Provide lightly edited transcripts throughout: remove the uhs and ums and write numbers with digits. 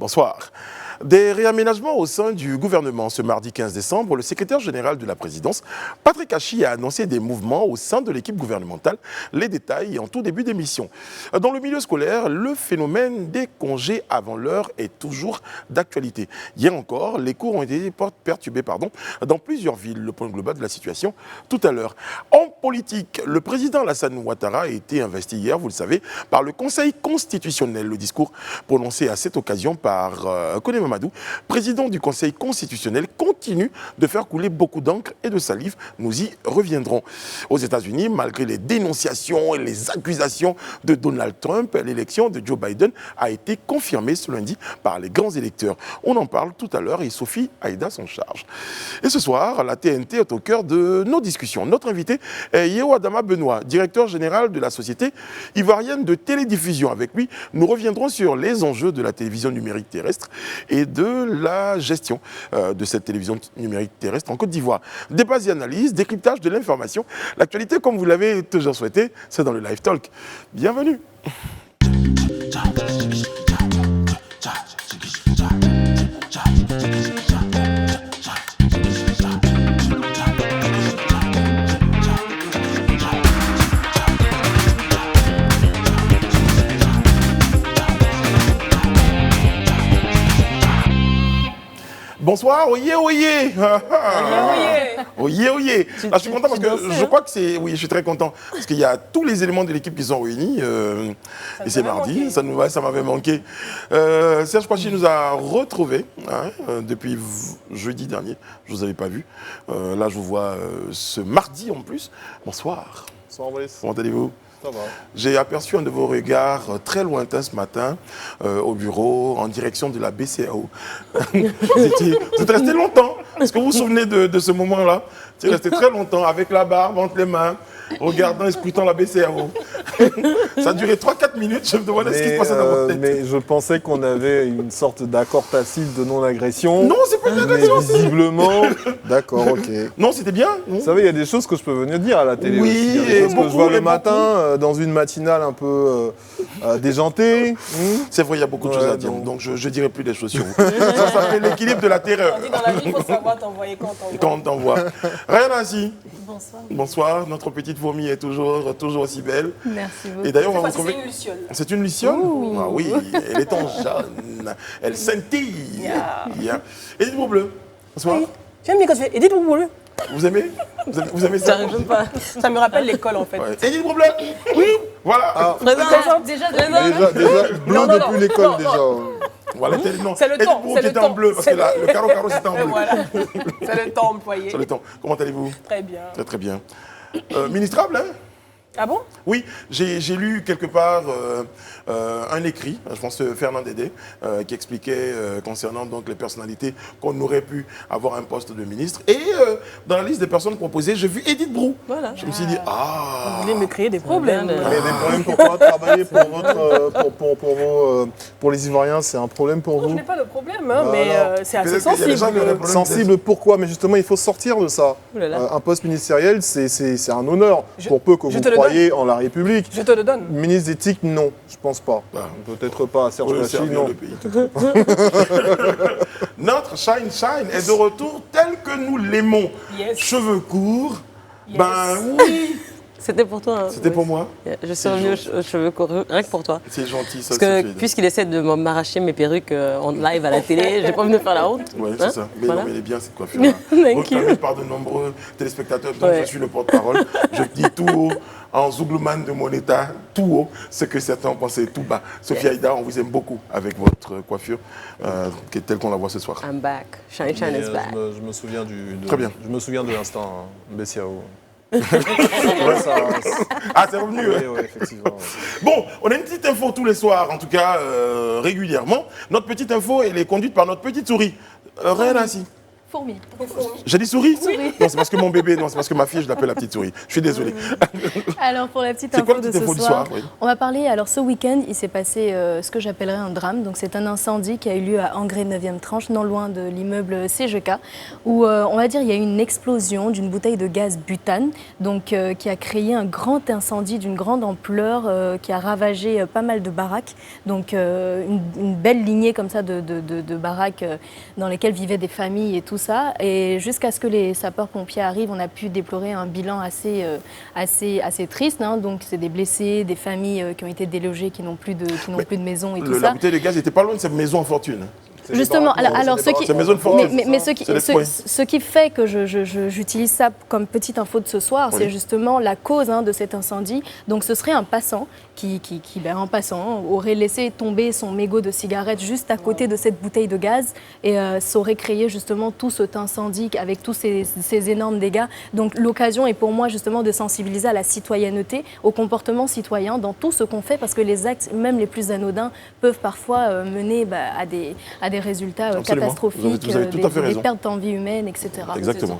Bonsoir. Des réaménagements au sein du gouvernement. Ce mardi 15 décembre, le secrétaire général de la présidence, Patrick Hachi, a annoncé des mouvements au sein de l'équipe gouvernementale. Les détails en tout début d'émission. Dans le milieu scolaire, le phénomène des congés avant l'heure est toujours d'actualité. Hier encore, les cours ont été perturbés dans plusieurs villes. Le point global de la situation tout à l'heure. En politique, le président Alassane Ouattara a été investi hier, vous le savez, par le Conseil constitutionnel. Le discours prononcé à cette occasion par Koné Mamadou, président du Conseil constitutionnel, continue de faire couler beaucoup d'encre et de salive. Nous y reviendrons. Aux États-Unis, malgré les dénonciations et les accusations de Donald Trump, l'élection de Joe Biden a été confirmée ce lundi par les grands électeurs. On en parle tout à l'heure et Sophie Aïda s'en charge. Et ce soir, la TNT est au cœur de nos discussions. Notre invité est Yeo Adama Benoît, directeur général de la Société ivoirienne de télédiffusion. Avec lui, nous reviendrons sur les enjeux de la télévision numérique terrestre et de la gestion de cette télévision numérique terrestre en Côte d'Ivoire. Débats et analyses, décryptage de l'information. L'actualité, comme vous l'avez toujours souhaité, c'est dans le Live Talk. Bienvenue. Bonsoir, oyez, oyez. Oyez, oyez. Je suis content parce que je crois que c'est... Oui, je suis très content parce qu'il y a tous les éléments de l'équipe qui sont réunis. Et c'est mardi, ça m'avait manqué. Serge Kouachi nous a retrouvés depuis jeudi dernier. Je ne vous avais pas vu. Là, je vous vois ce mardi en plus. Bonsoir. Bonsoir, Brice. Comment allez-vous ? Ça va. J'ai aperçu un de vos regards très lointains ce matin au bureau en direction de la BCAO. Vous êtes resté longtemps. Est-ce que vous vous souvenez de ce moment-là? Vous êtes resté très longtemps avec la barbe entre les mains, regardant et scrutant la BCAO. Ça a duré 3-4 minutes. Je me demandais ce qui se passait dans votre tête. Mais je pensais qu'on avait une sorte d'accord tacite de non-agression. Non, c'est pas une agression. Mais visiblement, d'accord, ok. Non, c'était bien. Non. Vous savez, il y a des choses que je peux venir dire à la télé Oui, aussi. Il y a des choses que je vois le matin dans une matinale un peu déjantée. C'est vrai, il y a beaucoup de choses à dire. Donc je dirai plus des choses sur vous. Ça s'appelle l'équilibre de la terreur. On dit dans la vie, il faut savoir t'envoyer quand on t'envoie. Quand on t'envoie. Ryan Assi. Bonsoir. Bonsoir, notre petite fourmi est toujours aussi belle. Merci beaucoup. Et d'ailleurs, on va Cette vous fois-ci, trouver... c'est une luciole. C'est une luciole? Ah oui, elle est en jaune. Elle scintille. Yeah. Edith Boubleu. Bonsoir. Oui. J'aime bien quand tu fais Edith Boubleu. Vous aimez? Vous aimez ça? J'arrive pas. Ça me rappelle l'école en fait. Ouais. Edith Boubleu. Oui. Voilà. Déjà, Déjà bleu Non, depuis l'école non, déjà. Voilà. Non. C'est le Edith temps, Boubleu c'est qui le était en temps. bleu parce que le carreau c'était en bleu. Voilà. C'est le temps employé. Sur le temps. Comment allez-vous? Très bien. Très très bien. Ministrable, hein? Ah bon? Oui, j'ai lu quelque part un écrit, je pense Fernand Dédé, qui expliquait concernant donc les personnalités qu'on aurait pu avoir un poste de ministre. Et dans la liste des personnes proposées, j'ai vu Edith Brou. Voilà. Je me suis dit, Vous voulez me créer des problèmes. Mais des problèmes pourquoi travailler pour les Ivoiriens, c'est un problème pour Non, je vous? n'ai pas de problème, hein, Voilà. mais c'est assez Peut-être qu'il y a des gens qui auraient sensible. problème. Sensible pourquoi? Mais justement, il faut sortir de ça. Ouh là là. Un poste ministériel, c'est un honneur. Pour peu que je vous te le croyez en la République. Je te le donne. Ministre d'éthique, non, je pense pas. Ah. Peut-être pas. Serge pour Kouachi, servir non. le pays. Notre Shine est de retour tel que nous l'aimons. Yes. Cheveux courts. Yes. Ben oui. C'était pour toi. Hein. C'était pour moi. Je suis revenue aux cheveux courts, rien que pour toi. C'est gentil, ça. Parce que Sophie. puisqu'il essaie de m'arracher mes perruques en live à la télé, j'ai pas envie de faire la honte. Oui, Hein, c'est ça. Mais voilà. non, mais elle est bien cette coiffure-là. Thank Reclamée you. par de nombreux téléspectateurs dont Ouais. je suis le porte-parole. Je dis tout haut, en zouglouman de mon état, tout haut, ce que certains ont pensé tout bas. Sophie Aïda, on vous aime beaucoup avec votre coiffure, telle qu'on la voit ce soir. I'm back. Shine Mais, is back. je me souviens Très bien. Je me souviens de l'instant BCAO. Ah, c'est revenu, Oui, hein. oui, effectivement. Bon, on a une petite info tous les soirs, en tout cas régulièrement. Notre petite info, elle est conduite par notre petite souris. Rien ainsi. Fourmi. J'ai dit souris? Non, c'est parce que mon bébé, non, c'est parce que ma fille, je l'appelle la petite souris. Je suis désolé. Alors pour la petite C'est quoi info la de petite ce info du soir, soir, oui. on va parler, alors ce week-end, il s'est passé ce que j'appellerais un drame. Donc c'est un incendie qui a eu lieu à Angrais 9e tranche, non loin de l'immeuble CGK, où on va dire il y a eu une explosion d'une bouteille de gaz butane, donc qui a créé un grand incendie d'une grande ampleur, qui a ravagé pas mal de baraques. Donc une belle lignée comme ça de baraques dans lesquelles vivaient des familles et tout ça. Et jusqu'à ce que les sapeurs-pompiers arrivent, on a pu déplorer un bilan assez triste. Hein. Donc c'est des blessés, des familles qui ont été délogées, qui n'ont plus de maison et tout La ça. bouteille de gaz n'était pas loin de cette maison en fortune. Justement, alors ce qui, C'est maison de fortune. mais ce qui fait que j'utilise ça comme petite info de ce soir, Oui. c'est justement la cause de cet incendie. Donc ce serait un passant qui en passant, aurait laissé tomber son mégot de cigarette juste à côté de cette bouteille de gaz et ça aurait créé justement tout cet incendie avec tous ces énormes dégâts. Donc l'occasion est pour moi justement de sensibiliser à la citoyenneté, au comportement citoyen dans tout ce qu'on fait, parce que les actes, même les plus anodins, peuvent parfois mener à des résultats Absolument. catastrophiques, Vous avez tout à fait des raison. pertes en vie humaine, etc. Exactement.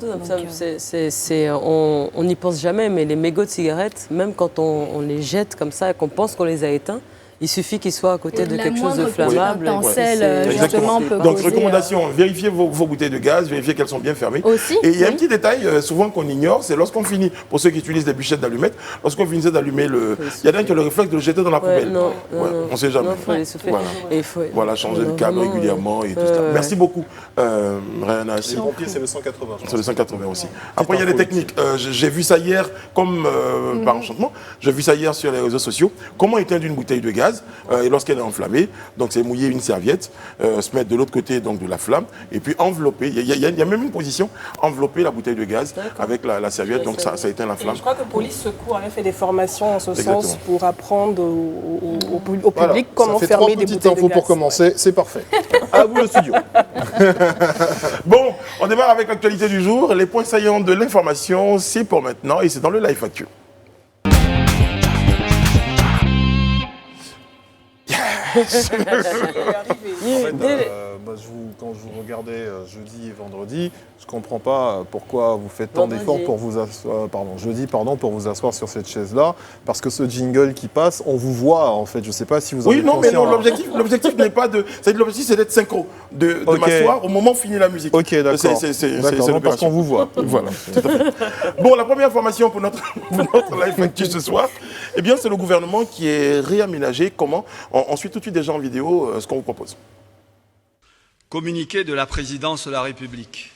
On n'y pense jamais, mais les mégots de cigarettes, même quand on les jette comme ça et qu'on pense qu'on les a éteints, il suffit qu'ils soient à côté de La quelque chose de moindre flammable. petite étincelle, C'est- justement, c'est peut pas- Donc, causer, recommandation, vérifiez vos bouteilles de gaz, vérifiez qu'elles sont bien fermées. Aussi, Et il y a un oui. petit détail souvent qu'on ignore, c'est lorsqu'on finit, pour ceux qui utilisent des bûchettes d'allumettes, lorsqu'on finissait d'allumer il y en a un qui a le réflexe de le jeter dans la Ouais, poubelle. non, Ouais, non, on ne sait jamais. non, faut les souffler. Voilà. Et il faut- Voilà, changer non, le câble vraiment, régulièrement et tout ça. ouais. Merci beaucoup, Rihanna. Les pompiers, c'est le 180. je Sur le pense. 180 aussi. Après, il y a des info techniques. J'ai vu ça hier, comme par enchantement, j'ai vu ça hier sur les réseaux sociaux. Comment éteindre une bouteille de gaz et lorsqu'elle est enflammée. Donc, c'est mouiller une serviette, se mettre de l'autre côté donc, de la flamme et puis envelopper. Il y a même une position, envelopper la bouteille de gaz avec la serviette. Donc, ça éteint la flamme. Je crois que Police Secours avait fait des formations en ce Exactement. sens pour apprendre au Voilà, public comment ça fait fermer 3 des petites bouteilles de infos gaz. pour commencer, c'est parfait. À vous le studio. Bon, on démarre avec l'actualité du jour. Les points saillants de l'information, c'est pour maintenant et c'est dans le Live Actu. En fait, quand je vous regardais jeudi et vendredi, je comprends pas pourquoi vous faites tant Vendredi. d'efforts pour vous asseoir, pour vous asseoir sur cette chaise-là, parce que ce jingle qui passe, on vous voit en fait. Je sais pas si vous en Oui, êtes non, mais conscient, non, là. l'objectif n'est pas de. L'objectif, c'est d'être synchro, de Ok. m'asseoir au moment où finit la musique. Ok, d'accord. C'est D'accord, non, parce l'opération. qu'on vous voit. Voilà, tout à fait. Bon, la première information pour notre Live Actu ce soir, eh bien, c'est le gouvernement qui est réaménagé. Comment on suit tout de suite déjà en vidéo ce qu'on vous propose. Communiqué de la présidence de la République.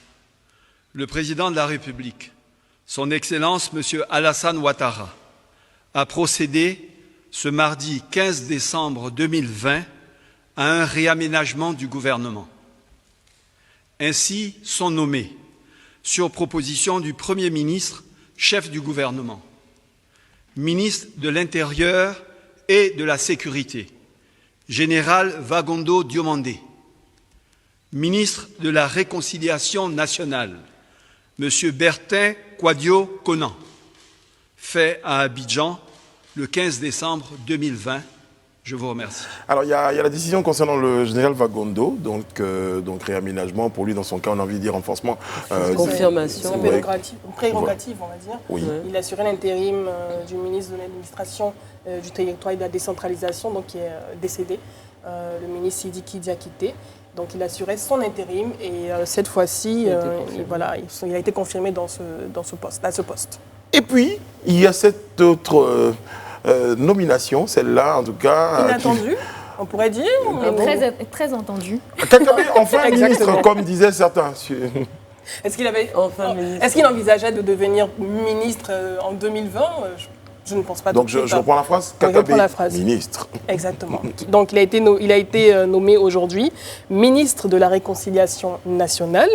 Le président de la République, son Excellence M. Alassane Ouattara, a procédé ce mardi 15 décembre 2020 à un réaménagement du gouvernement. Ainsi sont nommés, sur proposition du Premier ministre, chef du gouvernement, ministre de l'Intérieur et de la Sécurité, général Vagondo Diomandé, ministre de la Réconciliation nationale, M. Bertin Kouadio Conan, fait à Abidjan le 15 décembre 2020. Je vous remercie. Alors, il y a la décision concernant le général Vagondo, donc réaménagement. Pour lui, dans son cas, on a envie de dire renforcement. Confirmation. C'est Ouais. une prérogative, on va dire. Oui. Il assurait l'intérim du ministre de l'administration du territoire et de la décentralisation, donc qui est décédé, le ministre Sidiki Diakité. Donc il assurait son intérim et cette fois-ci, il a été confirmé dans ce poste. Et puis, il y a cette autre nomination, celle-là, en tout cas. Inattendu, on pourrait dire. mais bon. Très entendu. Kakabé, enfin Exactement. ministre, comme disaient certains. Est-ce qu'il avait, Enfin, ministre. est-ce qu'il envisageait de devenir ministre en 2020 je ne pense pas. Donc, tout de je suite, reprends la phrase. Oui, Kakabé, reprends la phrase. ministre. Exactement. Donc il a été nommé aujourd'hui ministre de la Réconciliation nationale.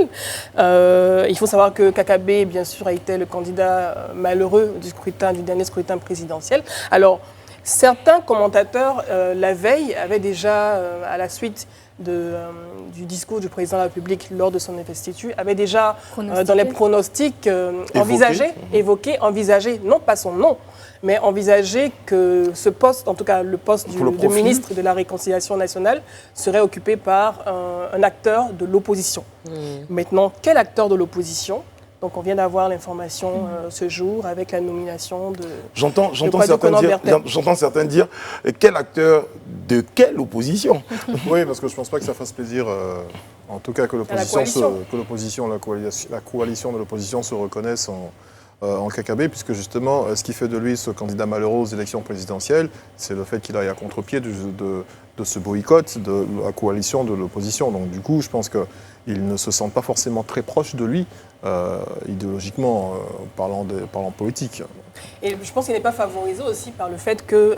Il faut savoir que Kakabé, bien sûr, a été le candidat malheureux du dernier scrutin présidentiel. Alors, certains commentateurs, la veille, avaient déjà, à la suite du discours du président de la République lors de son investiture, avaient déjà, dans les pronostics, envisagé, non pas son nom, mais envisager que ce poste, en tout cas le poste Pour le de profil. ministre de la Réconciliation nationale, serait occupé par un acteur de l'opposition. Maintenant, quel acteur de l'opposition? Donc on vient d'avoir l'information ce jour avec la nomination de... J'entends Kwadwo certains dire quel acteur de quelle opposition. Oui, parce que je ne pense pas que ça fasse plaisir, en tout cas que la coalition de l'opposition se reconnaisse en Kakabe, puisque justement, ce qui fait de lui ce candidat malheureux aux élections présidentielles, c'est le fait qu'il aille à contre-pied de ce boycott de la coalition de l'opposition. Donc du coup, je pense qu'ils ne se sentent pas forcément très proches de lui, idéologiquement, parlant politique. Et je pense qu'il n'est pas favorisé aussi par le fait que,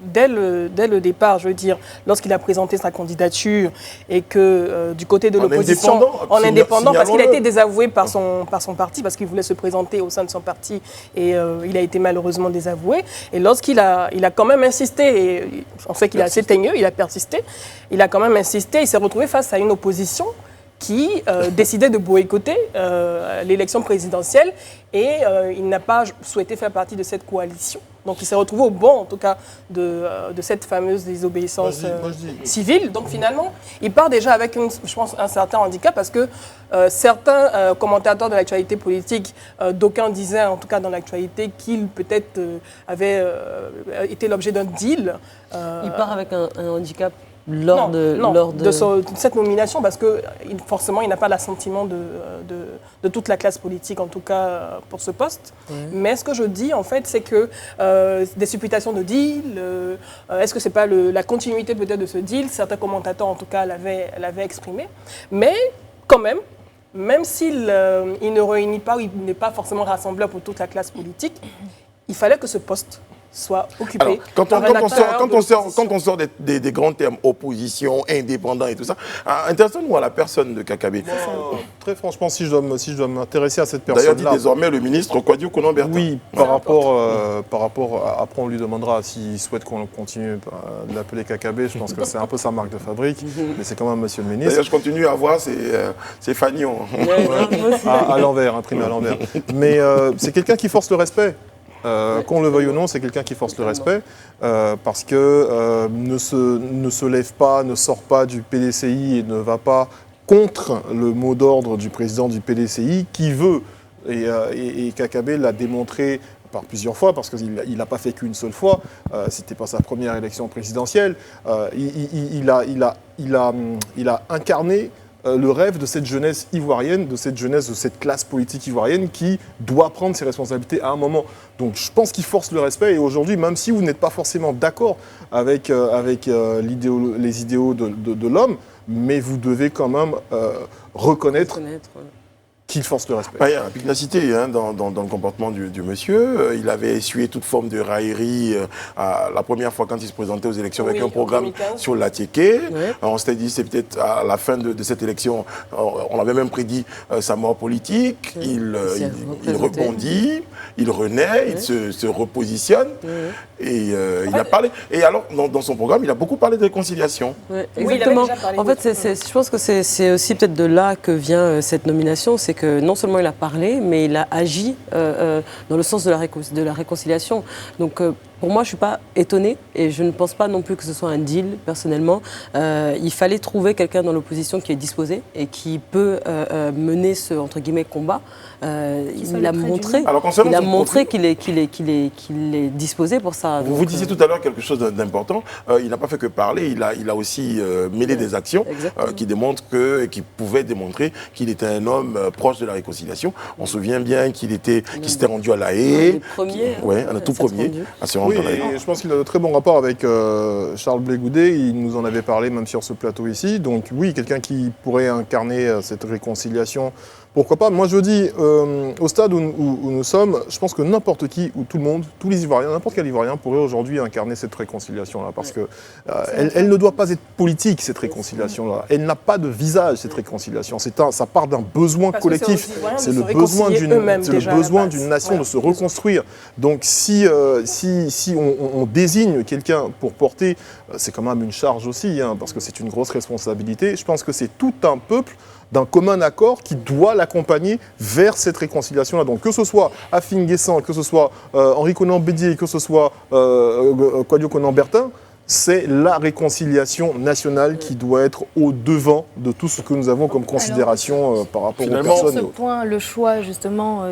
dès le départ, je veux dire, lorsqu'il a présenté sa candidature et que du côté de l'opposition, en indépendant, parce qu'il a été désavoué par son parti, parce qu'il voulait se présenter au sein de son parti et il a été malheureusement désavoué. Et lorsqu'il a quand même insisté, et on sait qu'il est assez teigneux, il a persisté, il a quand même insisté, il s'est retrouvé face à une opposition qui décidait de boycotter l'élection présidentielle et il n'a pas souhaité faire partie de cette coalition. Donc il s'est retrouvé au banc, en tout cas, de cette fameuse désobéissance civile. Donc finalement, il part déjà avec, je pense, un certain handicap parce que certains commentateurs de l'actualité politique, d'aucuns disaient, en tout cas dans l'actualité, qu'il peut-être avait été l'objet d'un deal. Il part avec un handicap de cette nomination, parce que forcément, il n'a pas l'assentiment de toute la classe politique, en tout cas pour ce poste. Mais ce que je dis, en fait, c'est que des supputations de deal, est-ce que ce n'est pas la continuité peut-être de ce deal? Certains commentateurs, en tout cas, l'avaient exprimé. Mais quand même s'il ne réunit pas, ou il n'est pas forcément rassembleur pour toute la classe politique, il fallait que ce poste soit occupé. Alors, quand on sort des grands termes, opposition, indépendant et tout ça, intéressons-nous à la personne de Kakabe. Très franchement, si je dois m'intéresser à cette personne-là... D'ailleurs, dit désormais le ministre Kwadwo Bertin. Oui, par rapport à... Après, on lui demandera s'il souhaite qu'on continue de l'appeler Kakabe. Je pense que c'est un peu sa marque de fabrique, mais c'est quand même monsieur le ministre. D'ailleurs, je continue à voir ces fanions. À l'envers, imprimé à l'envers. Mais c'est quelqu'un qui force le respect. Qu'on le veuille ou non, c'est quelqu'un qui force le respect parce que ne se lève pas, ne sort pas du PDCI et ne va pas contre le mot d'ordre du président du PDCI qui veut. Et Kakabe l'a démontré par plusieurs fois, parce qu'il n'a pas fait qu'une seule fois. C'était pas sa première élection présidentielle. Il a incarné le rêve de cette jeunesse ivoirienne, de cette classe politique ivoirienne qui doit prendre ses responsabilités à un moment. Donc je pense qu'il force le respect et aujourd'hui, même si vous n'êtes pas forcément d'accord avec les idéaux de l'homme, mais vous devez quand même reconnaître qu'il force le respect. Il y a une pugnacité dans le comportement du monsieur. Il avait essuyé toute forme de raillerie la première fois quand il se présentait aux élections avec un programme sur l'Atiéké. On s'était dit c'est peut-être à la fin de cette élection, on avait même prédit sa mort politique. Il rebondit, il renaît, il se repositionne et il a parlé. Et alors, dans son programme, il a beaucoup parlé de réconciliation. Exactement. En fait, je pense que c'est aussi peut-être de là que vient cette nomination, c'est que non seulement il a parlé, mais il a agi dans le sens de la réconciliation. Donc, pour moi, je ne suis pas étonnée et je ne pense pas non plus que ce soit un deal, personnellement. Il fallait trouver quelqu'un dans l'opposition qui est disposé et qui peut mener ce, entre guillemets, combat. Il a montré qu'il est disposé pour ça. Vous disiez tout à l'heure quelque chose d'important. Il n'a pas fait que parler, il a aussi mêlé des actions qui démontrent qui pouvaient démontrer qu'il était un homme proche de la réconciliation. On se souvient bien qu'il s'était rendu à La Haye. Un tout premier. Oui, et je pense qu'il a de très bons rapports avec Charles Blé Goudet. Il nous en avait parlé même sur ce plateau ici. Donc oui, quelqu'un qui pourrait incarner cette réconciliation, pourquoi pas. Moi je dis, au stade où nous sommes, je pense que n'importe qui, ou tout le monde, tous les Ivoiriens, n'importe quel Ivoirien pourrait aujourd'hui incarner cette réconciliation-là. Parce que elle ne doit pas être politique, cette réconciliation-là. Elle n'a pas de visage, cette réconciliation. Ça part d'un besoin collectif. C'est le besoin d'une nation de se reconstruire. Donc si on désigne quelqu'un pour porter, c'est quand même une charge aussi, parce que c'est une grosse responsabilité. Je pense que c'est tout un peuple d'un commun accord qui doit l'accompagner vers cette réconciliation-là. Donc que ce soit Afin Guessant, que ce soit Henri Konan Bédié, que ce soit Kouadio Konan Bertin, c'est la réconciliation nationale qui doit être au devant de tout ce que nous avons comme considération par rapport aux personnes. Sur ce point, le choix justement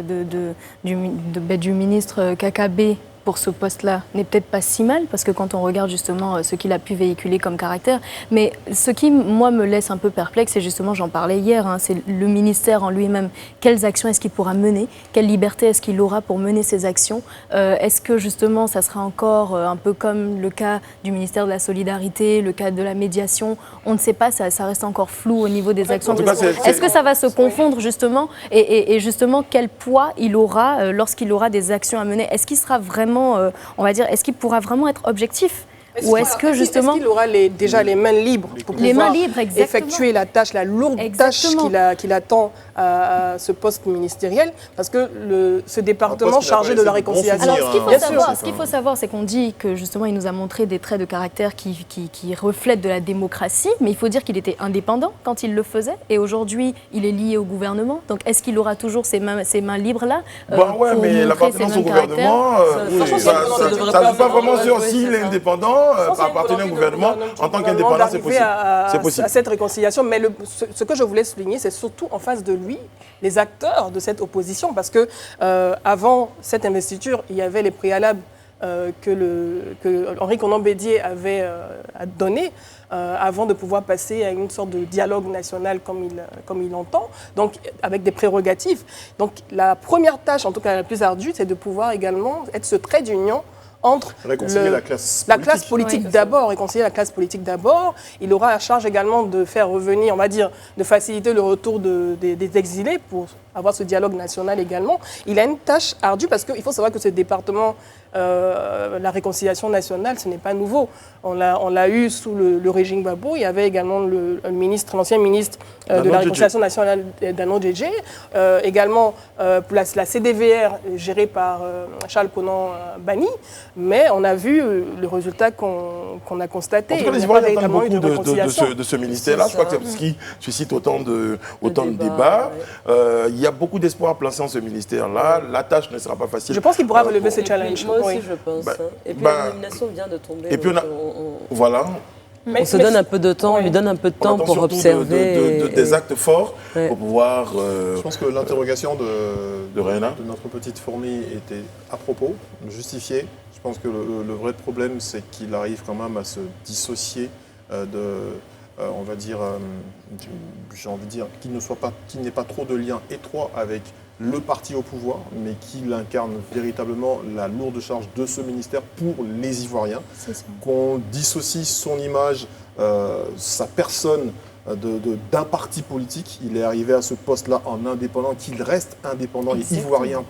du ministre Kakabé pour ce poste-là n'est peut-être pas si mal, parce que quand on regarde justement ce qu'il a pu véhiculer comme caractère, mais ce qui, moi, me laisse un peu perplexe, c'est justement, j'en parlais hier, c'est le ministère en lui-même. Quelles actions est-ce qu'il pourra mener? Quelle liberté est-ce qu'il aura pour mener ses actions? Est-ce que justement, ça sera encore un peu comme le cas du ministère de la Solidarité, le cas de la médiation? On ne sait pas, ça reste encore flou au niveau des actions. Est-ce que ça va se confondre justement et justement, quel poids il aura lorsqu'il aura des actions à mener? Est-ce qu'il sera vraiment on va dire, est-ce qu'il pourra vraiment être objectif? Ou est-ce que justement... Est-ce qu'il aura déjà les mains libres pour pouvoir effectuer la tâche, la lourde tâche qu'il attend à ce poste ministériel? Parce que ce département chargé de la réconciliation... Alors, ce qu'il faut savoir, c'est qu'on dit que justement, il nous a montré des traits de caractère qui reflètent de la démocratie, mais il faut dire qu'il était indépendant quand il le faisait, et aujourd'hui, il est lié au gouvernement. Donc, est-ce qu'il aura toujours ces mains libres-là mais l'appartenance au gouvernement, ça ne joue pas vraiment sur s'il est indépendant. Appartenir au gouvernement en tant qu'indépendant, c'est possible. C'est possible. À cette réconciliation, mais ce que je voulais souligner, c'est surtout en face de lui, les acteurs de cette opposition, parce que avant cette investiture, il y avait les préalables que Henri Konan Bédié avait donné avant de pouvoir passer à une sorte de dialogue national comme il entend, donc avec des prérogatives. Donc la première tâche, en tout cas la plus ardue, c'est de pouvoir également être ce trait d'union entre la classe politique d'abord, réconcilier la classe politique d'abord. Il aura à charge également de faire revenir, on va dire, de faciliter le retour des exilés pour avoir ce dialogue national également. Il a une tâche ardue parce qu'il faut savoir que ce département, la réconciliation nationale, ce n'est pas nouveau. On l'a eu sous le régime Gbagbo. Il y avait également l'ancien ministre de la réconciliation nationale, Dano Djedje. Également pour la CDVR gérée par Charles Konan Banny. Mais on a vu le résultat qu'on a constaté. En tout cas, les Ivoiriens attendent beaucoup de ce ministère-là. Je crois que c'est ce qui suscite autant de débats. Il y a beaucoup d'espoir placé en ce ministère-là. La tâche ne sera pas facile. Je pense qu'il pourra relever ce challenge. Moi aussi, je pense. Et puis la nomination vient de tomber. Et puis voilà. On se donne un peu de temps, on lui donne un peu de temps pour observer. Des actes forts pour pouvoir... Je pense que l'interrogation de notre petite fourmi était à propos, justifiée. Je pense que le vrai problème, c'est qu'il arrive quand même à se dissocier on va dire, j'ai envie de dire, qu'il n'ait pas trop de lien étroit avec le parti au pouvoir, mais qu'il incarne véritablement la lourde charge de ce ministère pour les Ivoiriens. Qu'on dissocie son image, sa personne d'un parti politique. Il est arrivé à ce poste-là en indépendant, qu'il reste indépendant et ivoirien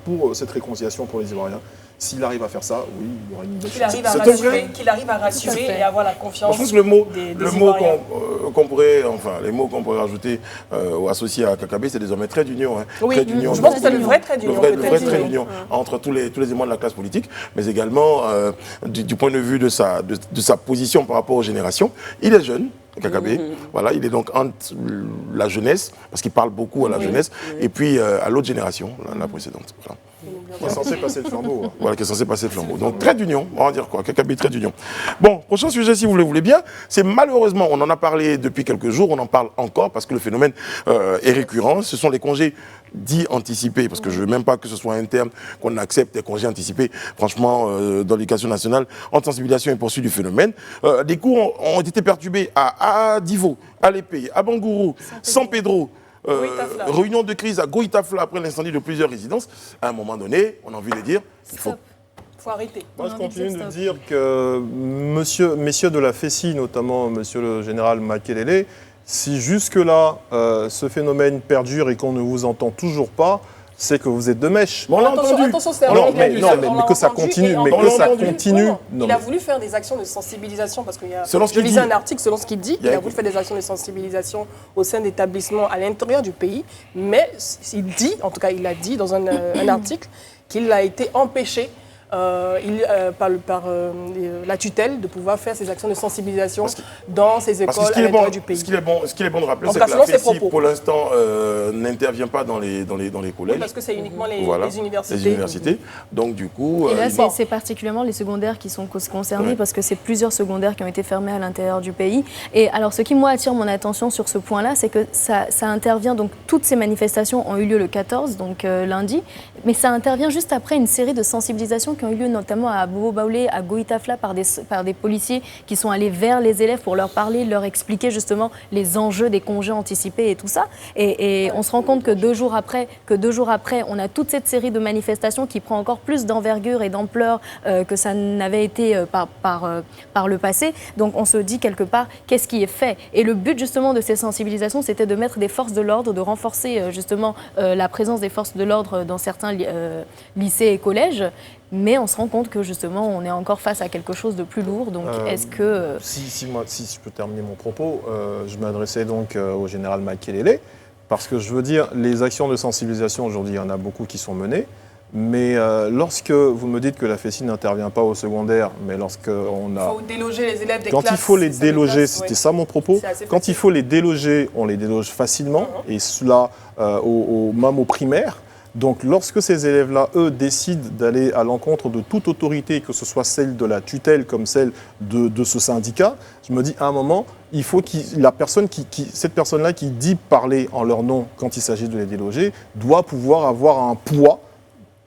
pour cette réconciliation pour les Ivoiriens. S'il arrive à faire ça, oui, il y aura une belle chance. Qu'il arrive à rassurer et avoir la confiance. Je pense que les mots qu'on pourrait rajouter ou associer à Kakabé, c'est désormais trait d'union. Oui, je pense que c'est le vrai trait d'union. Le vrai trait d'union entre tous les éléments de la classe politique, mais également du point de vue de sa position par rapport aux générations. Il est jeune. Kakabé, voilà, il est donc entre la jeunesse, parce qu'il parle beaucoup à la jeunesse, et puis à l'autre génération, la précédente. Voilà. Qui est censé passer le flambeau. Voilà, qui est censé passer le flambeau. Donc, trait d'union, on va dire quoi, Kakabé, trait d'union. Bon, prochain sujet, si vous le voulez bien, c'est malheureusement, on en a parlé depuis quelques jours, on en parle encore, parce que le phénomène est récurrent. Ce sont les congés dits anticipés, parce que je ne veux même pas que ce soit un terme qu'on accepte, les congés anticipés. Franchement, dans l'éducation nationale, en sensibilisation et poursuite du phénomène. Les cours ont été perturbés à Divo, à l'Épée, à Bangourou, San Pedro, réunion de crise à Goïtafla après l'incendie de plusieurs résidences. À un moment donné, on a envie de dire, il faut arrêter. Moi, je continue de dire que messieurs de la FESI, notamment monsieur le général Makelele, si jusque-là, ce phénomène perdure et qu'on ne vous entend toujours pas, c'est que vous êtes de mèche. On l'a entendu. Attention, c'est mais que ça continue. Il a voulu faire des actions de sensibilisation parce qu'il y a. Je lisais un article selon ce qu'il dit. Il a voulu faire des actions de sensibilisation au sein d'établissements à l'intérieur du pays. Mais il dit, en tout cas, il a dit dans un article qu'il a été empêché la tutelle de pouvoir faire ces actions de sensibilisation dans ces écoles à l'intérieur du pays. Ce qu'il est bon de rappeler, En c'est que tout cas, la selon ses FESI, propos. pour l'instant, n'intervient pas dans les collèges. Oui, parce que c'est uniquement les universités. Les universités. Donc, du coup... Et là, c'est particulièrement les secondaires qui sont concernés parce que c'est plusieurs secondaires qui ont été fermés à l'intérieur du pays. Et alors, ce qui, moi, attire mon attention sur ce point-là, c'est que ça intervient, donc toutes ces manifestations ont eu lieu le 14, donc lundi, mais ça intervient juste après une série de sensibilisations qui ont eu lieu notamment à Bobo Baoulé, à Goïtafla, par des policiers qui sont allés vers les élèves pour leur parler, leur expliquer justement les enjeux des congés anticipés et tout ça. Et on se rend compte que deux jours après, on a toute cette série de manifestations qui prend encore plus d'envergure et d'ampleur que ça n'avait été par le passé. Donc on se dit quelque part, qu'est-ce qui est fait? Et le but justement de ces sensibilisations, c'était de mettre des forces de l'ordre, de renforcer justement la présence des forces de l'ordre dans certains lycées et collèges. Mais on se rend compte que justement, on est encore face à quelque chose de plus lourd. Donc, est-ce que... Si je peux terminer mon propos, je m'adressais donc au général Makelele, parce que je veux dire, les actions de sensibilisation aujourd'hui, il y en a beaucoup qui sont menées. Mais lorsque vous me dites que la FESI n'intervient pas au secondaire, mais lorsqu'on a... Il faut déloger les élèves des Quand classes. il faut les déloger, c'était ça mon propos. Quand il faut les déloger, on les déloge facilement, et cela même au primaire. Donc lorsque ces élèves-là, eux, décident d'aller à l'encontre de toute autorité, que ce soit celle de la tutelle comme celle de ce syndicat, je me dis à un moment, il faut que cette personne-là qui dit parler en leur nom quand il s'agit de les déloger, doit pouvoir avoir un poids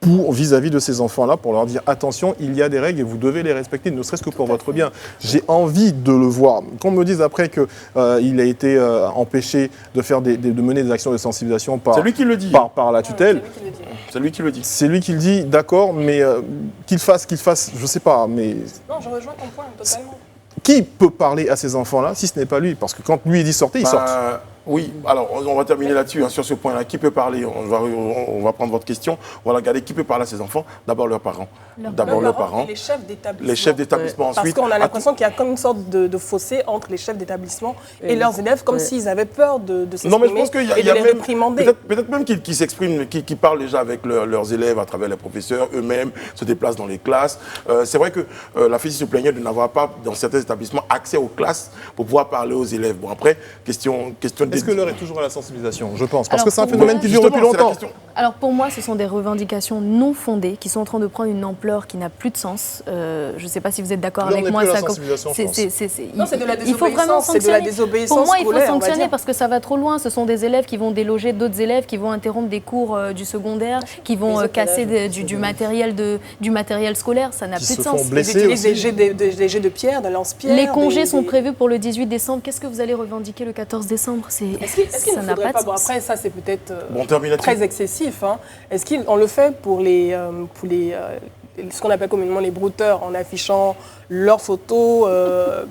vis-à-vis de ces enfants-là, pour leur dire attention, il y a des règles et vous devez les respecter, ne serait-ce que pour votre bien. J'ai envie de le voir. Qu'on me dise après qu'il a été empêché de mener des actions de sensibilisation par, c'est lui qui le dit. par la tutelle. C'est lui qui le dit. C'est lui qui le dit, d'accord, mais qu'il fasse, je ne sais pas, mais... Non, je rejoins ton point totalement. Qui peut parler à ces enfants-là si ce n'est pas lui? Parce que quand lui il dit sortez, ils sortent. Oui, alors on va terminer là-dessus, sur ce point-là. Qui peut parler? On va prendre votre question. On va regarder qui peut parler à ses enfants. D'abord leurs parents. D'abord leurs parents. Et les chefs d'établissement. Les chefs d'établissement ensuite. Parce qu'on a l'impression qu'il y a comme une sorte de fossé entre les chefs d'établissement et leurs élèves, comme s'ils avaient peur de s'exprimer. Non, mais je pense qu'il y a les même, réprimander. peut-être même qu'ils s'expriment, qu'ils parlent déjà avec leurs élèves à travers les professeurs, eux-mêmes se déplacent dans les classes. C'est vrai que la FESI se plaignait de n'avoir pas, dans certains établissements, accès aux classes pour pouvoir parler aux élèves. Bon, après, question de... Est-ce que l'heure est toujours à la sensibilisation? Je pense. Parce Alors, que c'est un pour phénomène moi, qui dure depuis longtemps. Alors pour moi, ce sont des revendications non fondées qui sont en train de prendre une ampleur qui n'a plus de sens. Je ne sais pas si vous êtes d'accord avec moi. Non, c'est de la désobéissance. Il faut vraiment sanctionner. Pour moi, il faut scolaire, sanctionner parce que ça va trop loin. Ce sont des élèves qui vont déloger d'autres élèves, qui vont interrompre des cours du secondaire, qui vont casser du matériel scolaire. Ça n'a plus de sens. Ils utilisent des jets de pierre, de lance-pierre. Les congés sont prévus pour le 18 décembre. Qu'est-ce que vous allez revendiquer le 14 décembre? Est-ce qu'il ne faudrait pas... Bon, après, ça, c'est peut-être très excessif. Hein. Est-ce qu'on le fait pour ce qu'on appelle communément les brouteurs, en affichant leurs photos,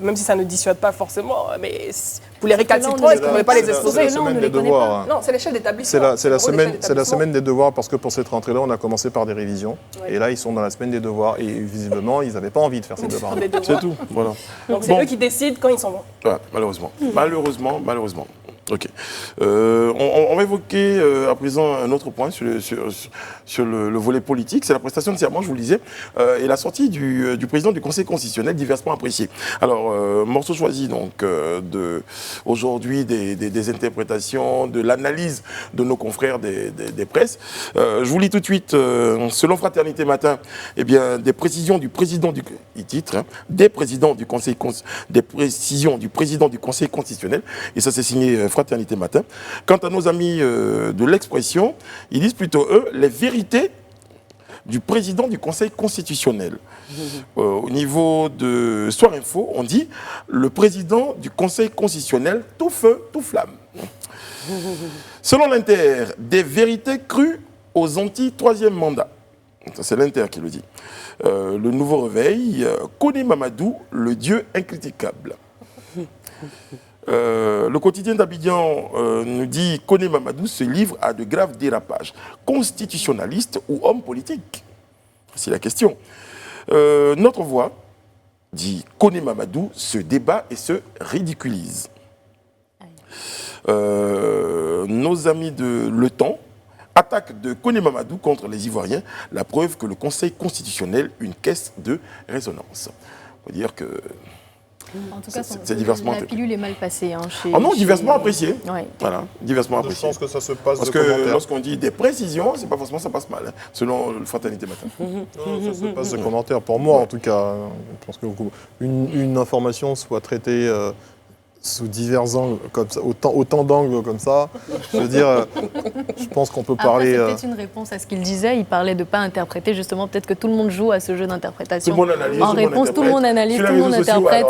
même si ça ne dissuade pas forcément, mais pour les récalcitrants, est-ce qu'on ne devrait pas les exposer? C'est la semaine des devoirs. Non, c'est les chefs d'établissement. C'est la semaine des devoirs, parce que pour cette rentrée-là, on a commencé par des révisions. Ouais. Et là, ils sont dans la semaine des devoirs. Et visiblement, ils n'avaient pas envie de faire ces devoirs. C'est tout. Voilà. Donc c'est eux qui décident quand ils s'en vont. Ouais, malheureusement. Ok. On va évoquer à présent un autre point sur le volet politique. C'est la prestation de serment, je vous le disais, et la sortie du président du Conseil constitutionnel, diversement appréciée. Alors, morceau choisi donc aujourd'hui des interprétations, de l'analyse de nos confrères des presses. Je vous lis tout de suite. Selon Fraternité Matin, eh bien, des précisions du président du président du Conseil constitutionnel, et ça c'est signé Fraternité Matin. Quant à nos amis de l'Expression, ils disent plutôt, eux, les vérités du président du Conseil constitutionnel. Au niveau de Soir Info, on dit le président du Conseil constitutionnel, tout feu, tout flamme. Selon l'Inter, des vérités crues aux anti-troisième mandat. C'est l'Inter qui le dit. Le nouveau réveil, Kone Mamadou, le dieu incritiquable. Le quotidien d'Abidjan nous dit Kone Mamadou se livre à de graves dérapages. Constitutionnaliste ou homme politique? C'est la question. Notre Voix dit Kone Mamadou se débat et se ridiculise. Nos amis de Le Temps Attaque de Kone Mamadou contre les Ivoiriens, la preuve que le Conseil constitutionnel une caisse de résonance. Il faut dire que En tout cas, c'est diversement la pilule est mal passée. Hein, oh non, diversement apprécié. Ouais. Voilà, diversement Je apprécié. pense que ça se passe Parce de que commentaires. lorsqu'on dit des précisions, c'est pas forcément ça passe mal, hein, selon le Fraternité Matin. Non, ça se passe de commentaires. Pour moi, en tout cas, je pense qu'une information soit traitée sous divers angles, comme ça, autant d'angles comme ça, je veux dire, je pense qu'on peut parler... Après, c'est peut-être une réponse à ce qu'il disait. Il parlait de ne pas interpréter, justement. Peut-être que tout le monde joue à ce jeu d'interprétation. Tout le monde analyse, En réponse, tout le monde analyse, tout le monde interprète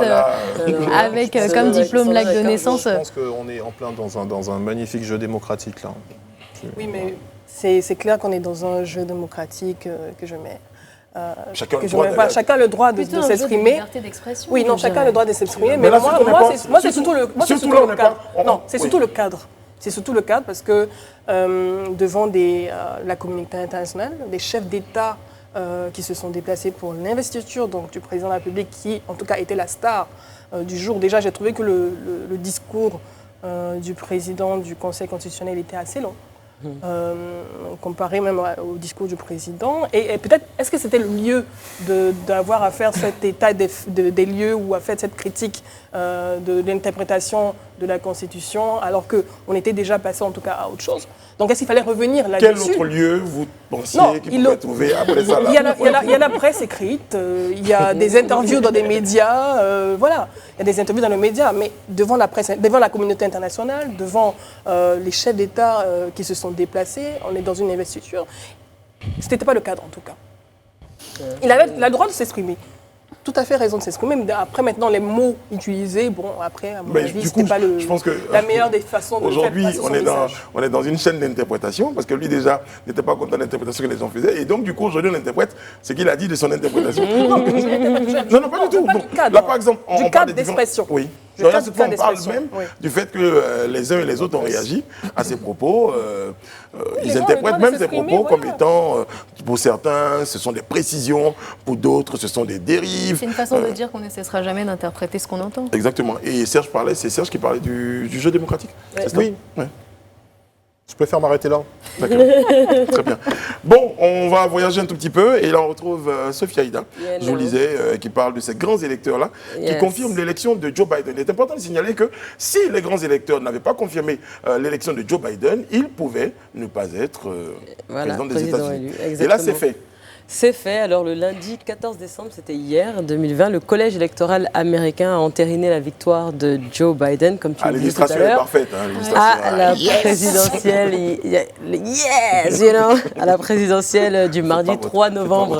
avec comme diplôme l'acte de naissance. Je pense qu'on est en plein dans un magnifique jeu démocratique, là. Oui, mais c'est clair qu'on est dans un jeu démocratique que je mets. Chacun que le je droit mets pas. Chacun a le droit de Plutôt un jeu de s'exprimer. liberté d'expression. Oui, non, je chacun a dirais. le droit de s'exprimer. Mais Mais là, moi, surtout, c'est surtout le cadre. Non, c'est surtout le cadre. C'est surtout le cadre parce que devant la communauté internationale, des chefs d'État qui se sont déplacés pour l'investiture donc, du président de la République, qui en tout cas était la star du jour. Déjà, j'ai trouvé que le discours du président du Conseil constitutionnel était assez long. Comparé même au discours du président. Et peut-être, est-ce que c'était le lieu d'avoir à faire cet état des lieux ou à faire cette critique de l'interprétation de la Constitution alors qu'on était déjà passé en tout cas à autre chose? Donc est-ce qu'il fallait revenir là-dessus? Quel autre lieu vous pensiez Non, qu'il pourrait trouver après ça? Il y a la presse écrite, il y a des interviews dans des médias, voilà. Il y a des interviews dans les médias, mais devant la presse, devant la communauté internationale, devant les chefs d'État qui se sont déplacés, on est dans une investiture. Ce n'était pas le cadre en tout cas. Il avait le droit de s'exprimer. Tout à fait raison de s'exprimer. Mais après, maintenant, les mots utilisés, bon, après, à mon avis, du ce n'était coup, pas je pense que la meilleure des façons de aujourd'hui, faire passer son message. on est dans une chaîne d'interprétation, parce que lui, déjà, n'était pas content de l'interprétation que les gens faisaient. Et donc, du coup, aujourd'hui, on interprète ce qu'il a dit de son interprétation. non, pas du tout. Pas Non. du cadre. Là, par exemple, Du on parle cadre des différents- d'expression. Oui. Du Là, cadre cette fois, on parle d'expression, même oui. du fait que les uns et les autres ont réagi à ces propos. les Ils gens ont le interprètent droit de même ces s'exprimer, propos comme voilà. étant, pour certains, ce sont des précisions, pour d'autres, ce sont des dérives. C'est une façon de dire qu'on ne cessera jamais d'interpréter ce qu'on entend. Exactement. Et c'est Serge qui parlait du jeu démocratique. C'est ça? Oui. Ouais. Je préfère m'arrêter là. D'accord. Très bien. Bon, on va voyager un tout petit peu et là on retrouve Sophie Aïda, je vous le disais, qui parle de ces grands électeurs-là, qui confirment l'élection de Joe Biden. Il est important de signaler que si les grands électeurs n'avaient pas confirmé l'élection de Joe Biden, ils pouvaient ne pas être président des États-Unis. Et là c'est fait. C'est fait. Alors le lundi 14 décembre, c'était hier 2020, le collège électoral américain a entériné la victoire de Joe Biden, comme tu le disais tout à L'illustration est l'heure. parfaite. Hein, l'illustration. À la présidentielle, yes, you know, à la présidentielle du mardi 3 novembre.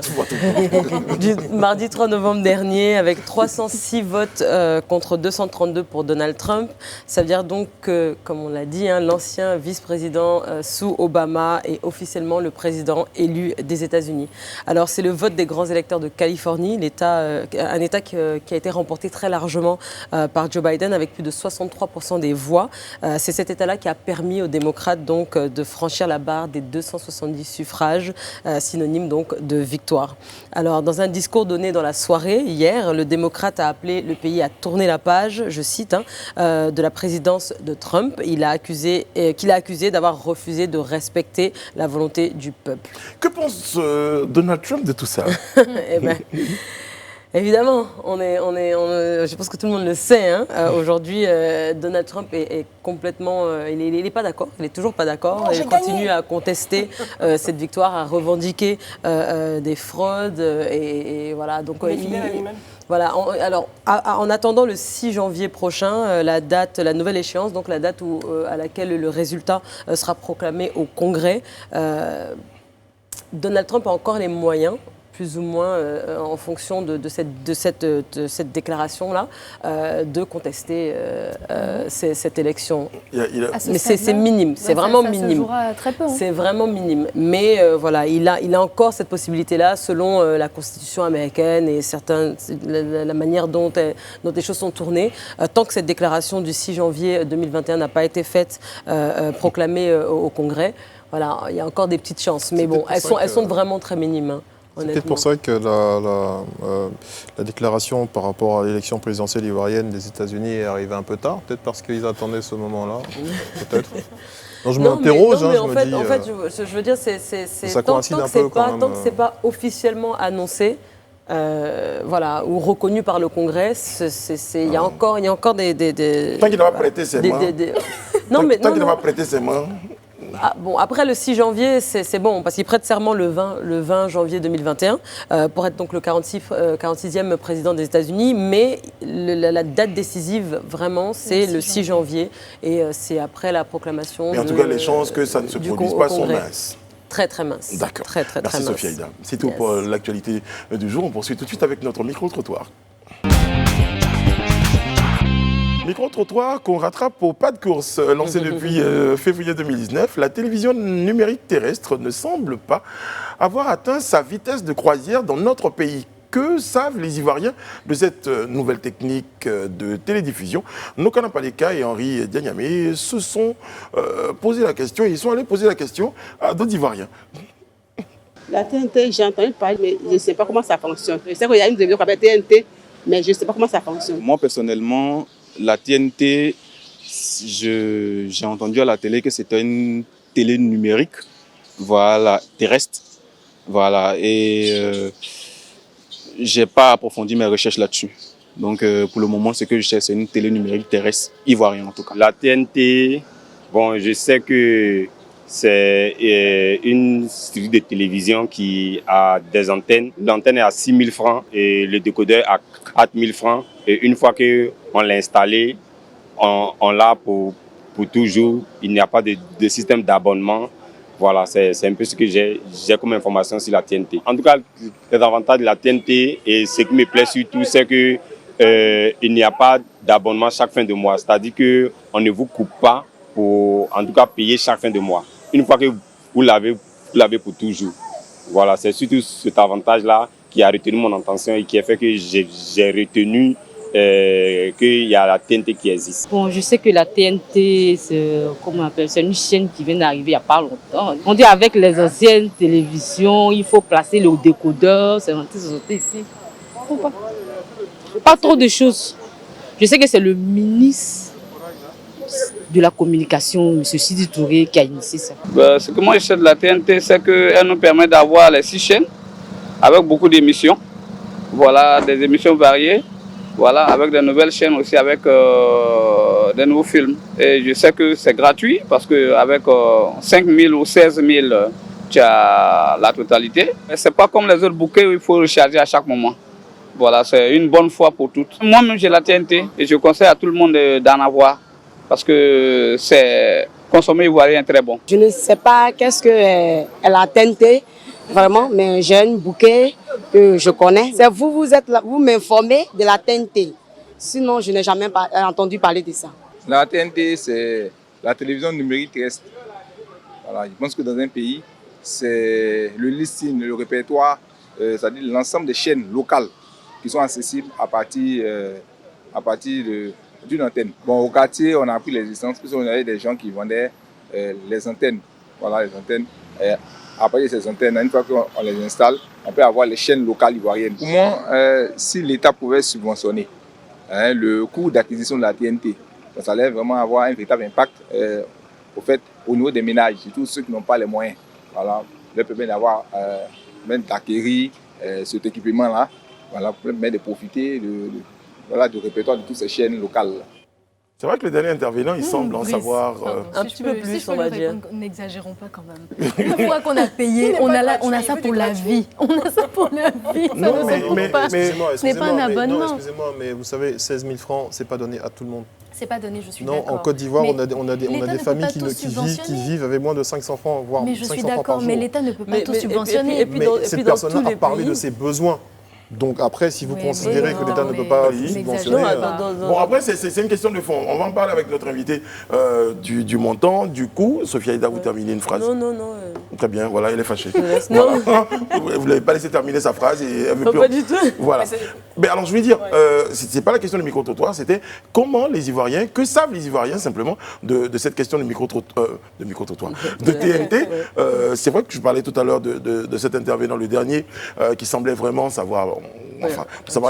Du mardi 3 novembre dernier, avec 306 votes contre 232 pour Donald Trump. Ça veut dire donc que, comme on l'a dit, hein, l'ancien vice-président sous Obama est officiellement le président élu des États-Unis. Alors, c'est le vote des grands électeurs de Californie, un État qui a été remporté très largement par Joe Biden avec plus de 63% des voix. C'est cet État-là qui a permis aux démocrates donc, de franchir la barre des 270 suffrages, synonyme donc de victoire. Alors, dans un discours donné dans la soirée, hier, le démocrate a appelé le pays à tourner la page, je cite, de la présidence de Trump. Qu'il a accusé d'avoir refusé de respecter la volonté du peuple. Que pense Donald Trump de tout ça? Eh ben, évidemment, je pense que tout le monde le sait. Hein. Aujourd'hui, Donald Trump est complètement... il n'est pas d'accord, il n'est toujours pas d'accord. Il continue à contester cette victoire, à revendiquer des fraudes. Et voilà, donc, voilà, en attendant le 6 janvier prochain, la nouvelle échéance, donc la date à laquelle le résultat sera proclamé au Congrès, Donald Trump a encore les moyens, plus ou moins en fonction de cette déclaration-là, de contester cette élection. Mais c'est minime, c'est vraiment minime. Ça se jouera très peu. Hein. C'est vraiment minime. Mais voilà, il a encore cette possibilité-là selon la Constitution américaine et la manière dont les choses sont tournées. Tant que cette déclaration du 6 janvier 2021 n'a pas été faite, proclamée au Congrès, voilà, il y a encore des petites chances. Mais bon, elles sont vraiment très minimes. Hein. C'est peut-être pour ça que la déclaration par rapport à l'élection présidentielle ivoirienne des États-Unis est arrivée un peu tard, peut-être parce qu'ils attendaient ce moment-là, peut-être. Non, je m'interroge, je me dis... En fait, je veux dire, tant que c'est pas officiellement annoncé, voilà, ou reconnu par le Congrès, il y a encore des... Tant qu'il n'a pas prêté ses mains. Tant qu'il n'a pas prêté ses mains. Ah, bon, après le 6 janvier, c'est bon, parce qu'il prête serment le 20 janvier 2021 pour être donc le 46e président des États-Unis, mais la date décisive, vraiment, c'est le 6 janvier, et c'est après la proclamation. Mais en tout cas, les chances que ça ne se produise pas sont minces. Très, très mince. D'accord. Très Merci Sophie Aïda. C'est tout pour l'actualité du jour. On poursuit tout de suite avec notre micro-trottoir. Micro-trottoir qu'on rattrape au pas de course. Lancé depuis février 2019, la télévision numérique terrestre ne semble pas avoir atteint sa vitesse de croisière dans notre pays. Que savent les Ivoiriens de cette nouvelle technique de télédiffusion? Nokana Paleka et Henri Diagnamé se sont posé la question, ils sont allés poser la question à d'autres Ivoiriens. La TNT, j'ai entendu parler, mais je ne sais pas comment ça fonctionne. Je sais qu'il y a une télévision qui s'appelle TNT, mais je ne sais pas comment ça fonctionne. Moi, personnellement, la TNT, j'ai entendu à la télé que c'était une télé numérique, voilà, terrestre, voilà, et j'ai pas approfondi mes recherches là-dessus. Donc, pour le moment, ce que je cherche, c'est une télé numérique terrestre, ivoirienne en tout cas. La TNT, bon, je sais que c'est une structure de télévision qui a des antennes. L'antenne est à 6 000 francs et le décodeur à 4 000 francs. Et une fois qu'on l'a installé, on l'a pour toujours. Il n'y a pas de système d'abonnement. Voilà, c'est un peu ce que j'ai comme information sur la TNT. En tout cas, les avantages de la TNT et ce qui me plaît surtout, c'est que il n'y a pas d'abonnement chaque fin de mois. C'est-à-dire qu'on ne vous coupe pas pour, en tout cas, payer chaque fin de mois. Une fois que vous l'avez pour toujours. Voilà, c'est surtout cet avantage-là qui a retenu mon attention et qui a fait que j'ai retenu qu'il y a la TNT qui existe. Bon, je sais que la TNT, c'est une chaîne qui vient d'arriver il n'y a pas longtemps. On dit avec les anciennes télévisions, il faut placer le décodeur, c'est ici. Pas trop de choses. Je sais que c'est le ministre de la communication, M. Sidi Touré, qui a initié ça. Ce que moi je sais de la TNT, c'est qu'elle nous permet d'avoir les 6 chaînes avec beaucoup d'émissions. Voilà, des émissions variées. Voilà, avec de nouvelles chaînes aussi, avec des nouveaux films. Et je sais que c'est gratuit parce qu'avec 5 000 ou 16 000, tu as la totalité. Mais ce n'est pas comme les autres bouquets où il faut recharger à chaque moment. Voilà, c'est une bonne fois pour toutes. Moi-même, j'ai la TNT et je conseille à tout le monde d'en avoir parce que c'est consommer ivoirien très bon. Je ne sais pas qu'est-ce qu'elle a TNT, vraiment, mais j'ai un bouquet que je connais. C'est vous êtes là, vous m'informez de la TNT. Sinon, je n'ai jamais entendu parler de ça. La TNT, c'est la télévision numérique terrestre. Voilà, je pense que dans un pays, c'est le listing, le répertoire, c'est-à-dire l'ensemble des chaînes locales qui sont accessibles à partir d'une antenne. Bon, au quartier, on a pris les licences parce qu'on avait des gens qui vendaient les antennes. Voilà, les antennes. À partir de ces antennes, une fois qu'on les installe, on peut avoir les chaînes locales ivoiriennes. Pour moi, si l'État pouvait subventionner le coût d'acquisition de la TNT, ça allait vraiment avoir un véritable impact au niveau des ménages, surtout ceux qui n'ont pas les moyens. Voilà, leur permet d'avoir, même d'acquérir cet équipement-là, voilà, pour permettre de profiter du répertoire de toutes ces chaînes locales. C'est vrai que le dernier intervenant, il semble en savoir un petit peu plus, on va dire. N'exagérons pas quand même. Une fois qu'on a payé, on a ça pour la vie. On a ça pour la vie. Non, ce n'est pas un abonnement. Non, excusez-moi, mais vous savez, 16 000 francs, ce n'est pas donné à tout le monde. C'est pas donné, je suis d'accord. Non, en Côte d'Ivoire, on a des familles qui vivent avec moins de 500 francs, voire 500 francs par jour. Mais l'État ne peut pas tout subventionner. Mais cette personne-là a parlé de ses besoins. Donc après, si vous Oui, considérez mais que l'État non, ne peut mais pas c'est subventionner... Bon, après, c'est une question de fond. On va en parler avec notre invité du montant, du coût. Sophia Aïda, vous terminez une phrase. Non. Très bien, voilà, elle est fâchée. Non. Voilà. Vous ne l'avez pas laissé terminer sa phrase et elle veut plus. Pas du tout. Voilà. Mais alors, je veux dire, c'est pas la question du micro-trottoir, c'était comment les Ivoiriens, que savent les Ivoiriens simplement de cette question de micro-trottoir, de TNT. C'est vrai que je parlais tout à l'heure de cet intervenant, le dernier, qui semblait vraiment savoir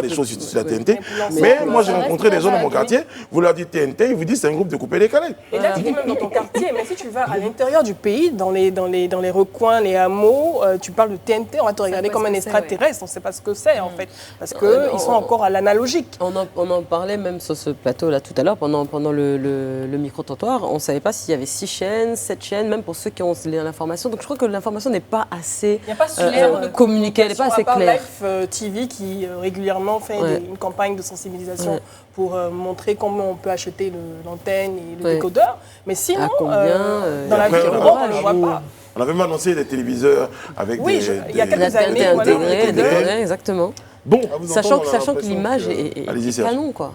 des choses sur la TNT. Mais moi, j'ai rencontré des gens dans mon quartier, vous leur dites TNT, ils vous disent c'est un groupe de coupés décalés. Et là, tu dis même dans ton quartier, mais si tu vas à l'intérieur du pays, dans les recoins, les hameaux, tu parles de TNT, on va te regarder comme un extraterrestre, on ne sait pas ce que c'est en fait, parce qu'ils sont encore à l'analogique. On en parlait même sur ce plateau-là tout à l'heure, pendant le micro-trottoir, on ne savait pas s'il y avait 6 chaînes, 7 chaînes, même pour ceux qui ont l'information. Donc je crois que l'information n'est pas assez communiquée, elle n'est pas assez claire. Life TV qui régulièrement fait une campagne de sensibilisation pour montrer comment on peut acheter l'antenne et le décodeur. Mais sinon, dans la vie, on ne le voit pas. On avait même annoncé des téléviseurs avec il y a quelques années. Intégrés, exactement. Bon, sachant que l'image est canon, quoi.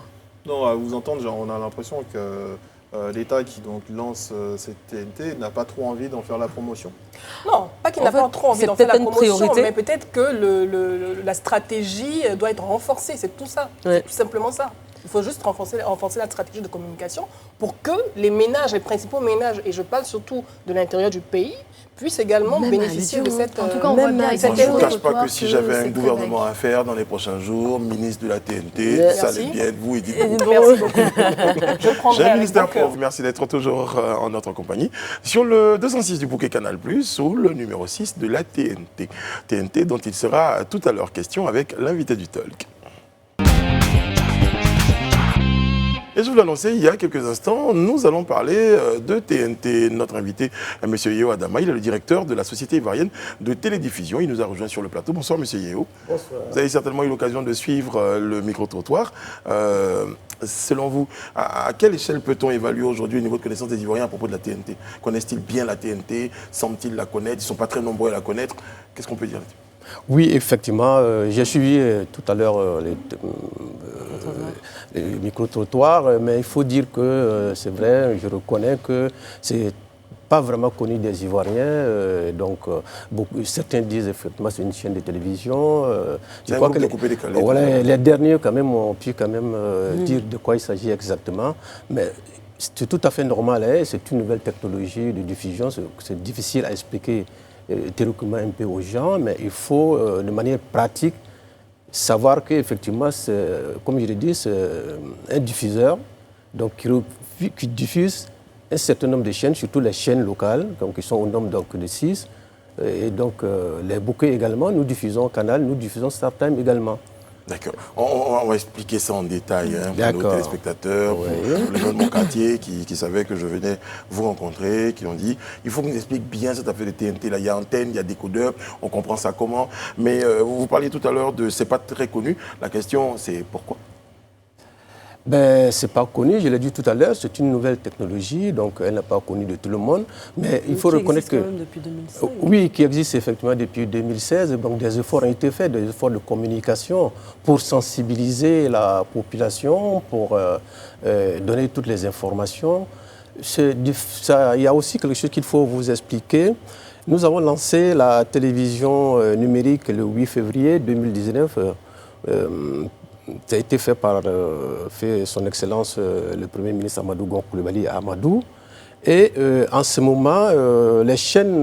Non, à vous entendre, on a l'impression que l'État qui donc lance cette TNT n'a pas trop envie d'en faire la promotion. Non, pas qu'il n'a pas trop envie d'en faire la promotion, mais peut-être que la stratégie doit être renforcée, c'est tout ça, c'est tout simplement ça. Il faut juste renforcer la stratégie de communication pour que les ménages, les principaux ménages, et je parle surtout de l'intérieur du pays, puissent également bénéficier de cette... En tout cas, on voit bien je ne cache pas que si j'avais un gouvernement à faire dans les prochains jours, ministre de la TNT, ça allait bien être vous et dites-vous. Merci beaucoup. J'ai un ministère pour vous. Merci d'être toujours en notre compagnie. Sur le 206 du bouquet Canal+, ou le numéro 6 de la TNT. TNT dont il sera tout à l'heure question avec l'invité du Talk. Et je vous l'annonçais il y a quelques instants, nous allons parler de TNT. Notre invité, M. Yeo Adama, il est le directeur de la Société ivoirienne de télédiffusion. Il nous a rejoint sur le plateau. Bonsoir, M. Yeo. Bonsoir. Vous avez certainement eu l'occasion de suivre le micro-trottoir. Selon vous, à quelle échelle peut-on évaluer aujourd'hui le niveau de connaissance des Ivoiriens à propos de la TNT? Connaissent-ils bien la TNT? Semblent-ils la connaître? Ils ne sont pas très nombreux à la connaître. Qu'est-ce qu'on peut dire là-dessus? Oui, effectivement, j'ai suivi tout à l'heure les micro-trottoirs, mais il faut dire que c'est vrai, je reconnais que c'est pas vraiment connu des Ivoiriens, certains disent effectivement c'est une chaîne de télévision. Je crois que les derniers quand même ont pu dire de quoi il s'agit exactement, mais c'est tout à fait normal, hein, c'est une nouvelle technologie de diffusion, c'est difficile à expliquer théoriquement un peu aux gens, mais il faut de manière pratique savoir qu'effectivement, comme je l'ai dit, c'est un diffuseur donc, qui diffuse un certain nombre de chaînes, surtout les chaînes locales, donc, qui sont au nombre donc, de 6. Et donc les bouquets également, nous diffusons Canal, nous diffusons Startime également. D'accord. On va expliquer ça en détail pour nos téléspectateurs, pour les gens de mon quartier qui savaient que je venais vous rencontrer, qui ont dit il faut qu'on explique bien cette affaire de TNT. Là, il y a antenne, il y a décodeur, on comprend ça comment. Mais vous parliez tout à l'heure de c'est pas très connu. La question, c'est pourquoi? Ben, c'est pas connu, je l'ai dit tout à l'heure, c'est une nouvelle technologie, donc elle n'est pas connue de tout le monde. Mais il faut reconnaître que. Quand même depuis 2016. Oui, qui existe effectivement depuis 2016. Donc des efforts ont été faits, des efforts de communication pour sensibiliser la population, pour donner toutes les informations. Il y a aussi quelque chose qu'il faut vous expliquer. Nous avons lancé la télévision numérique le 8 février 2019. Ça a été fait par son Excellence le Premier ministre Amadou Gon Coulibaly à Amadou. Et en ce moment, les chaînes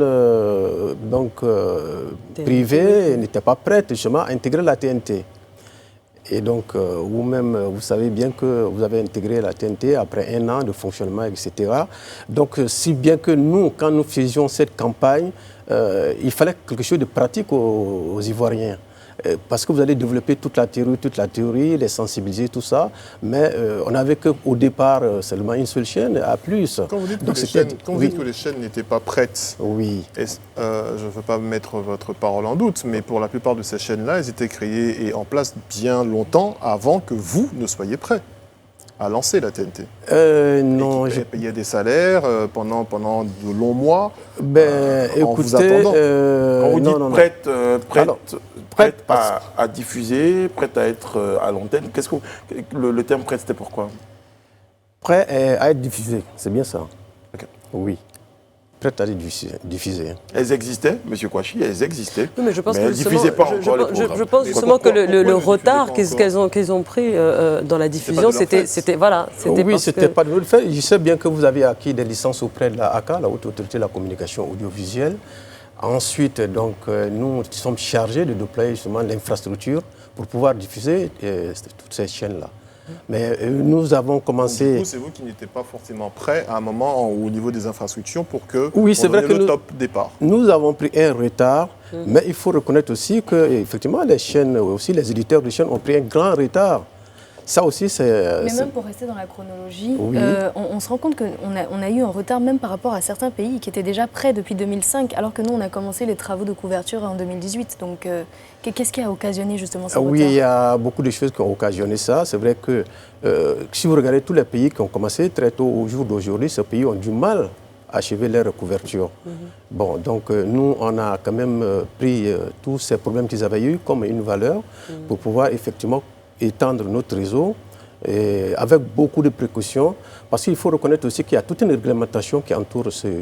privées n'étaient pas prêtes justement à intégrer la TNT. Et donc, vous-même, vous savez bien que vous avez intégré la TNT après 1 an de fonctionnement, etc. Donc, si bien que nous, quand nous faisions cette campagne, il fallait quelque chose de pratique aux Ivoiriens. Parce que vous allez développer toute la théorie, les sensibiliser, tout ça, mais on n'avait qu'au départ seulement une seule chaîne, à plus. Quand vous dites, que les chaînes n'étaient pas prêtes, oui. Je ne veux pas mettre votre parole en doute, mais pour la plupart de ces chaînes-là, elles étaient créées et en place bien longtemps avant que vous ne soyez prêts. a lancé la TNT. Non, j'ai payé des salaires pendant de longs mois. Écoutez, en vous attendant. Quand vous dites prête à diffuser, prête à être à l'antenne, qu'est-ce que le terme prête, c'était pourquoi? Prêt à être diffusé, c'est bien ça. Okay. Oui. Prête à être diffusée. Elles existaient, M. Kouachi, elles existaient, oui, mais je pense elles ne diffusaient pas encore les programmes. Je pense justement que le retard qu'ils ont pris dans la diffusion, c'était voilà. Oui, c'était pas de notre fait. Je sais bien que vous avez acquis des licences auprès de la ACA, la Haute Autorité de la Communication Audiovisuelle. Ensuite, donc, nous sommes chargés de déployer justement l'infrastructure pour pouvoir diffuser toutes ces chaînes-là. Mais nous avons commencé... Du coup, c'est vous qui n'étiez pas forcément prêt à un moment au niveau des infrastructures pour que c'est vrai que le top départ. Nous avons pris un retard, mais il faut reconnaître aussi que effectivement les chaînes, aussi les éditeurs de chaînes ont pris un grand retard. Ça aussi, c'est... Mais même pour rester dans la chronologie, oui. On se rend compte qu'on a eu un retard même par rapport à certains pays qui étaient déjà prêts depuis 2005, alors que nous, on a commencé les travaux de couverture en 2018. Donc, qu'est-ce qui a occasionné justement ce retard? Oui, il y a beaucoup de choses qui ont occasionné ça. C'est vrai que si vous regardez tous les pays qui ont commencé très tôt au jour d'aujourd'hui, ces pays ont du mal à achever leur couverture. Bon, donc nous, on a quand même pris tous ces problèmes qu'ils avaient eu comme une valeur pour pouvoir effectivement étendre notre réseau avec beaucoup de précautions, parce qu'il faut reconnaître aussi qu'il y a toute une réglementation qui entoure ce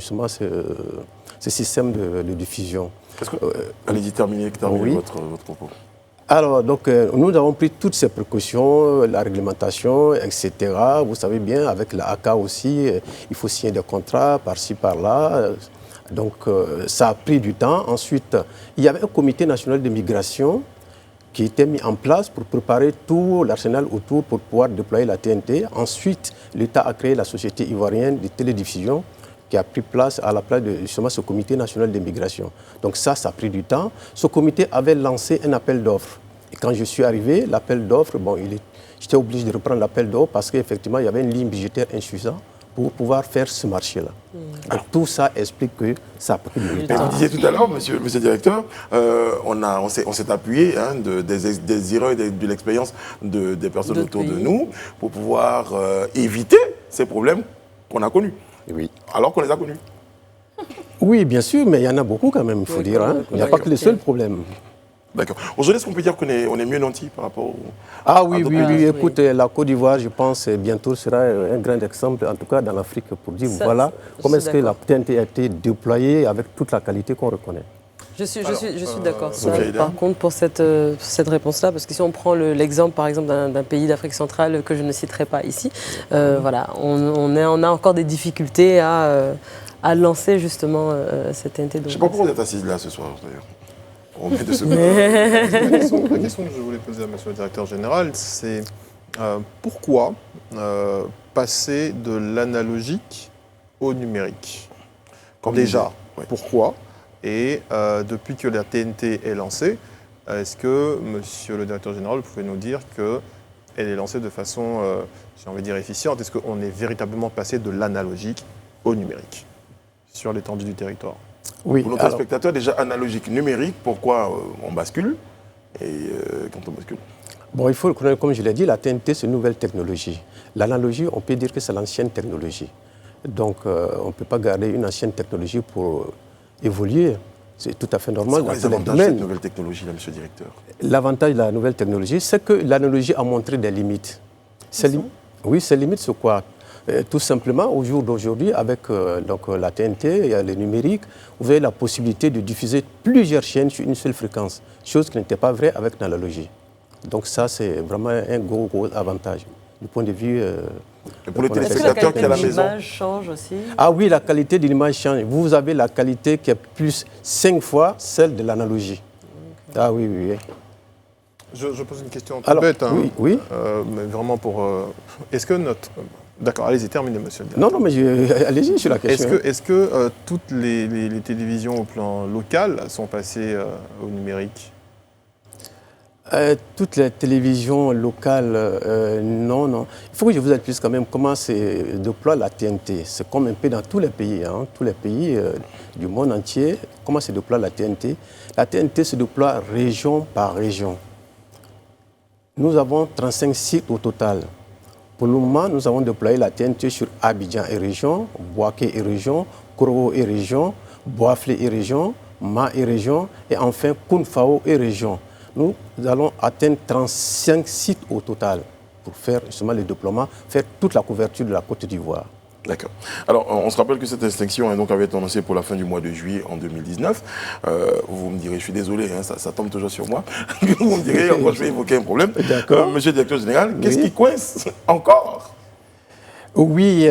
système de diffusion. Allez-y, terminez votre propos. Alors, donc, nous avons pris toutes ces précautions, la réglementation, etc. Vous savez bien, avec la ACA aussi, il faut signer des contrats par-ci, par-là. Donc, ça a pris du temps. Ensuite, il y avait un comité national de migration qui était mis en place pour préparer tout l'arsenal autour pour pouvoir déployer la TNT. Ensuite, l'État a créé la Société ivoirienne de télédiffusion qui a pris place à la place de justement ce comité national de migration. Donc ça a pris du temps. Ce comité avait lancé un appel d'offres. Et quand je suis arrivé, l'appel d'offres, j'étais obligé de reprendre l'appel d'offres parce qu'effectivement, il y avait une ligne budgétaire insuffisante pour pouvoir faire ce marché-là. Donc tout ça explique que ça a pris du temps. Vous disiez tout à l'heure, monsieur le directeur, on s'est appuyé des erreurs et de l'expérience des personnes autour de nous pour pouvoir éviter ces problèmes qu'on a connus. Oui. Alors qu'on les a connus. Oui, bien sûr, mais il y en a beaucoup quand même, il faut dire. Il n'y a pas que le seul problème. D'accord. Aujourd'hui, est-ce qu'on peut dire qu'on est mieux nantis par rapport oui, écoute, la Côte d'Ivoire, je pense, bientôt sera un grand exemple, en tout cas dans l'Afrique, pour dire voilà comment est-ce que la TNT a été déployée avec toute la qualité qu'on reconnaît. Je suis d'accord. Par contre, pour cette réponse-là, parce que si on prend l'exemple, par exemple, d'un pays d'Afrique centrale que je ne citerai pas ici, voilà, on a encore des difficultés à lancer justement cette TNT. Je ne sais pas pourquoi vous êtes assise là ce soir, d'ailleurs. La question que je voulais poser à M. le directeur général, c'est pourquoi passer de l'analogique au numérique? Pourquoi? Et depuis que la TNT est lancée, est-ce que, Monsieur le directeur général, vous pouvez nous dire qu'elle est lancée de façon, j'ai envie de dire, efficiente? Est-ce qu'on est véritablement passé de l'analogique au numérique sur l'étendue du territoire? Oui. Pour nos téléspectateurs, déjà analogique, numérique, pourquoi on bascule et quand on bascule? Bon, il faut reconnaître, comme je l'ai dit, la TNT, c'est une nouvelle technologie. L'analogie, on peut dire que c'est l'ancienne technologie. Donc, on ne peut pas garder une ancienne technologie pour évoluer. C'est tout à fait normal. C'est quoi les avantages de cette nouvelle technologie, là, monsieur le directeur? L'avantage de la nouvelle technologie, c'est que l'analogie a montré des limites. Oui, ces limites, c'est quoi? Tout simplement, au jour d'aujourd'hui, avec la TNT et le numérique, vous avez la possibilité de diffuser plusieurs chaînes sur une seule fréquence, chose qui n'était pas vraie avec l'analogie. Donc ça, c'est vraiment un gros avantage du point de vue... et pour les téléspectateurs qui sont à la maison. Est-ce que la qualité de l'image change aussi? Ah oui, la qualité de l'image change. Vous avez la qualité qui est plus 5 fois celle de l'analogie. Okay. Ah oui. Je pose une question toute bête. Oui. Mais vraiment pour... Est-ce que notre... D'accord, allez-y, terminez, monsieur le Non, directeur. mais allez-y sur la question. Est-ce que toutes les télévisions au plan local sont passées au numérique? Toutes les télévisions locales, non. Il faut que je vous explique quand même comment se déploie la TNT. C'est comme un peu dans tous les pays, tous les pays du monde entier, comment se déploie la TNT. La TNT se déploie région par région. Nous avons 35 sites au total. Pour le moment, nous avons déployé la TNT sur Abidjan et région, Bouaké et région, Korogo et région, Boaflé et région, Ma et région, et enfin Kounfao et région. Nous allons atteindre 35 sites au total pour faire justement le déploiement, faire toute la couverture de la Côte d'Ivoire. D'accord. Alors, on se rappelle que cette extinction donc, avait été annoncée pour la fin du mois de juillet en 2019. Vous me direz, je suis désolé, hein, ça tombe toujours sur moi. Vous me direz, moi je vais évoquer un problème. D'accord. Monsieur le directeur général, qu'est-ce qui coince encore? Oui,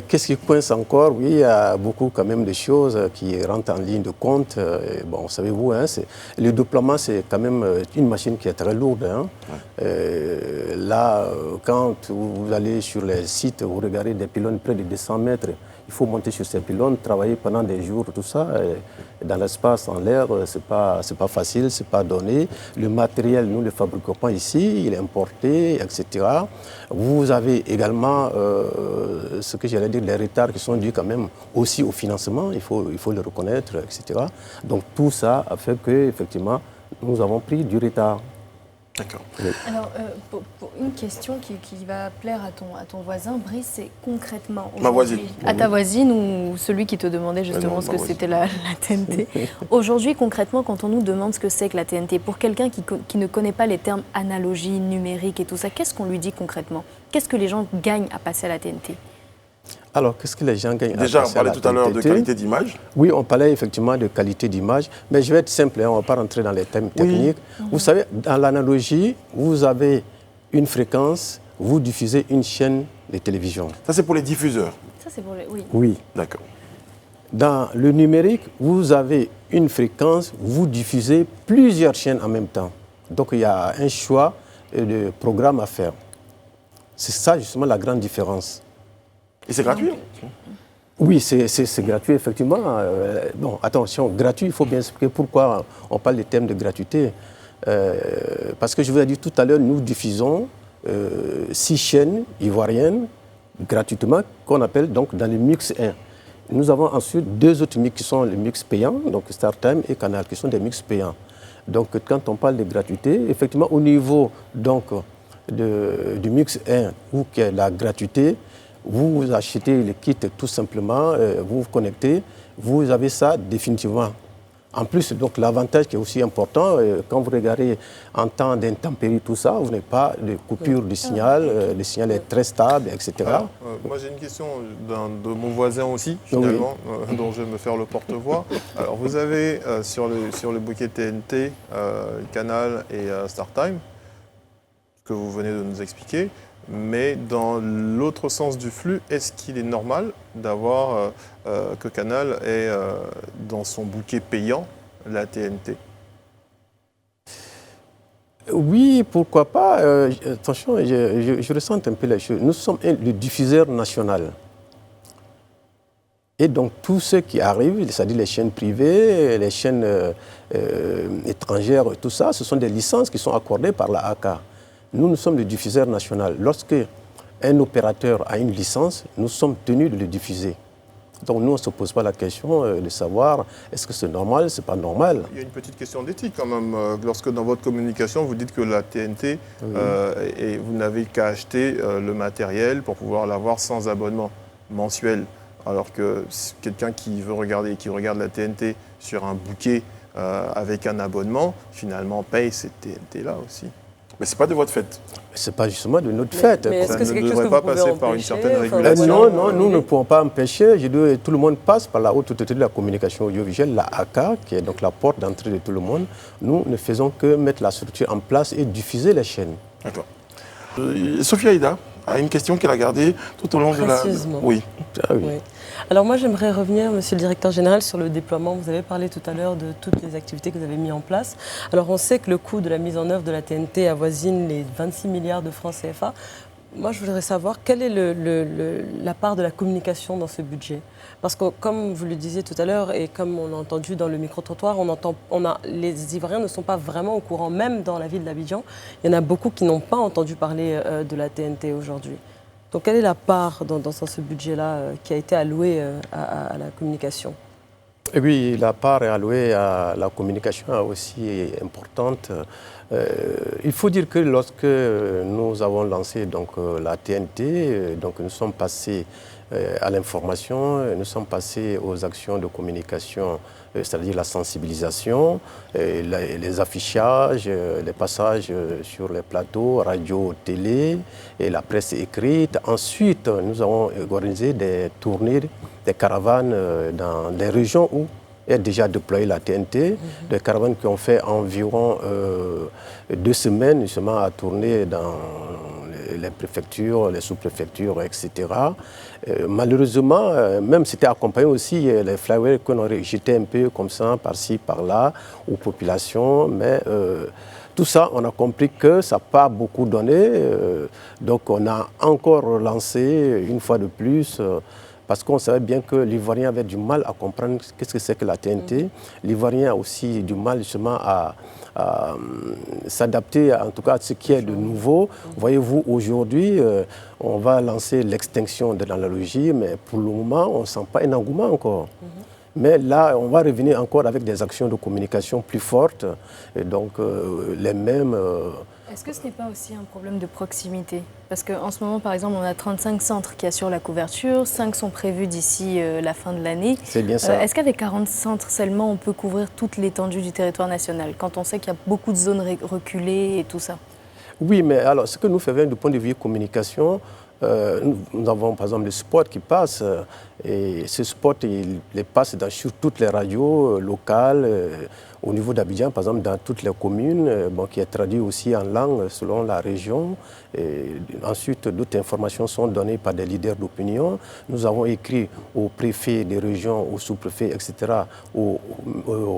qu'est-ce qui coince encore? Oui, il y a beaucoup quand même de choses qui rentrent en ligne de compte. Bon, savez-vous, hein, le déploiement, c'est quand même une machine qui est très lourde. Hein. Ouais. Là, quand vous allez sur les sites, vous regardez des pylônes près de 200 mètres, il faut monter sur ces pylônes, travailler pendant des jours, tout ça. Et dans l'espace, en l'air, c'est pas facile, c'est pas donné. Le matériel, nous ne le fabriquons pas ici, il est importé, etc. Vous avez également ce que j'allais dire, les retards qui sont dus quand même aussi au financement, il faut le reconnaître, etc. Donc tout ça a fait qu'effectivement, nous avons pris du retard. D'accord. Oui. Alors, pour une question qui va plaire à ton voisin, Brice, c'est concrètement... Ma voisine. À ta voisine ou celui qui te demandait justement ce que c'était la TNT. Aujourd'hui, concrètement, quand on nous demande ce que c'est que la TNT, pour quelqu'un qui ne connaît pas les termes analogie, numérique et tout ça, qu'est-ce qu'on lui dit concrètement? Qu'est-ce que les gens gagnent à passer à la TNT? Alors, qu'est-ce que les gens gagnent? Déjà, on parlait tout à l'heure de qualité d'image. Oui, on parlait effectivement de qualité d'image, mais je vais être simple, hein, on ne va pas rentrer dans les thèmes techniques. Oui. Vous savez, dans l'analogie, vous avez une fréquence, vous diffusez une chaîne de télévision. Ça, c'est pour les diffuseurs? Ça, c'est pour les... Oui. Oui. D'accord. Dans le numérique, vous avez une fréquence, vous diffusez plusieurs chaînes en même temps. Donc, il y a un choix de programme à faire. C'est ça, justement, la grande différence. Et c'est gratuit? Oui, c'est gratuit, effectivement. Bon, attention, gratuit, il faut bien expliquer pourquoi on parle des thèmes de gratuité. Parce que je vous ai dit tout à l'heure, nous diffusons 6 chaînes ivoiriennes gratuitement, qu'on appelle donc dans le mix 1. Nous avons ensuite 2 autres mix qui sont les mix payants, donc StarTime et Canal, qui sont des mix payants. Donc quand on parle de gratuité, effectivement, au niveau donc, du mix 1, où il y a la gratuité, vous achetez le kit tout simplement, vous vous connectez, vous avez ça définitivement. En plus, donc l'avantage qui est aussi important, quand vous regardez en temps d'intempérie, tout ça, vous n'avez pas de coupure du signal, le signal est très stable, etc. Alors, moi j'ai une question de mon voisin aussi, finalement, oui. Dont je vais me faire le porte-voix. Alors vous avez sur le bouquet TNT, Canal et StarTime, que vous venez de nous expliquer. Mais dans l'autre sens du flux, est-ce qu'il est normal d'avoir que Canal ait dans son bouquet payant la TNT? Oui, pourquoi pas. Attention, je ressens un peu la chose. Nous sommes le diffuseur national. Et donc, tous ceux qui arrivent, c'est-à-dire les chaînes privées, les chaînes étrangères, tout ça, ce sont des licences qui sont accordées par la AK. Nous sommes le diffuseur national. Lorsque un opérateur a une licence, nous sommes tenus de le diffuser. Donc nous, on ne se pose pas la question de savoir est-ce que c'est normal, c'est pas normal. Il y a une petite question d'éthique quand même. Lorsque dans votre communication, vous dites que la TNT, oui. Et vous n'avez qu'à acheter le matériel pour pouvoir l'avoir sans abonnement mensuel. Alors que quelqu'un qui regarde la TNT sur un bouquet avec un abonnement, finalement paye cette TNT-là aussi. Mais ce n'est pas de votre fait. Ce n'est pas justement de notre fait. Mais ça ne devrait pas passer par une certaine régulation. Non, nous ne pouvons pas empêcher. Tout le monde passe par la haute autorité de la communication audiovisuelle, la AK, qui est donc la porte d'entrée de tout le monde. Nous ne faisons que mettre la structure en place et diffuser les chaînes. D'accord. Sophie Aïda a une question qu'elle a gardée tout au long de la... Oui. Oui. Alors moi, j'aimerais revenir, Monsieur le Directeur Général, sur le déploiement. Vous avez parlé tout à l'heure de toutes les activités que vous avez mises en place. Alors on sait que le coût de la mise en œuvre de la TNT avoisine les 26 milliards de francs CFA. Moi, je voudrais savoir quelle est la part de la communication dans ce budget. Parce que, comme vous le disiez tout à l'heure, et comme on a entendu dans le micro-trottoir, les Ivoiriens ne sont pas vraiment au courant, même dans la ville d'Abidjan. Il y en a beaucoup qui n'ont pas entendu parler de la TNT aujourd'hui. Donc, quelle est la part dans ce budget-là qui a été allouée à la communication? Et oui, la part allouée à la communication est aussi importante. Il faut dire que lorsque nous avons lancé donc, la TNT, donc nous sommes passés à l'information, nous sommes passés aux actions de communication, c'est-à-dire la sensibilisation, les affichages, les passages sur les plateaux, radio, télé, et la presse écrite. Ensuite, nous avons organisé des tournées, des caravanes dans les régions où est déjà déployé la TNT, des caravanes qui ont fait environ 2 semaines justement à tourner dans les préfectures, les sous-préfectures, etc. Malheureusement, même c'était accompagné aussi les flyers qu'on aurait jetés un peu comme ça, par-ci, par-là, aux populations, mais tout ça, on a compris que ça n'a pas beaucoup donné, donc on a encore relancé une fois de plus, parce qu'on savait bien que l'Ivoirien avait du mal à comprendre qu'est-ce que c'est que la TNT. L'Ivoirien a aussi du mal justement à s'adapter en tout cas à ce qui est de nouveau. Voyez-vous, aujourd'hui, on va lancer l'extinction de l'analogie, mais pour le moment, on ne sent pas un engouement encore. Mais là, on va revenir encore avec des actions de communication plus fortes, et donc les mêmes... Est-ce que ce n'est pas aussi un problème de proximité? Parce qu'en ce moment, par exemple, on a 35 centres qui assurent la couverture, 5 sont prévus d'ici la fin de l'année. C'est bien ça. Est-ce qu'avec 40 centres seulement, on peut couvrir toute l'étendue du territoire national, quand on sait qu'il y a beaucoup de zones reculées et tout ça? Oui, mais alors, ce que nous faisons du point de vue communication, nous avons par exemple le spot qui passe, et ce spot il passe sur toutes les radios locales, au niveau d'Abidjan, par exemple dans toutes les communes, qui est traduit aussi en langue selon la région. Et ensuite, d'autres informations sont données par des leaders d'opinion. Nous avons écrit aux préfets des régions, aux sous-préfets, etc., comment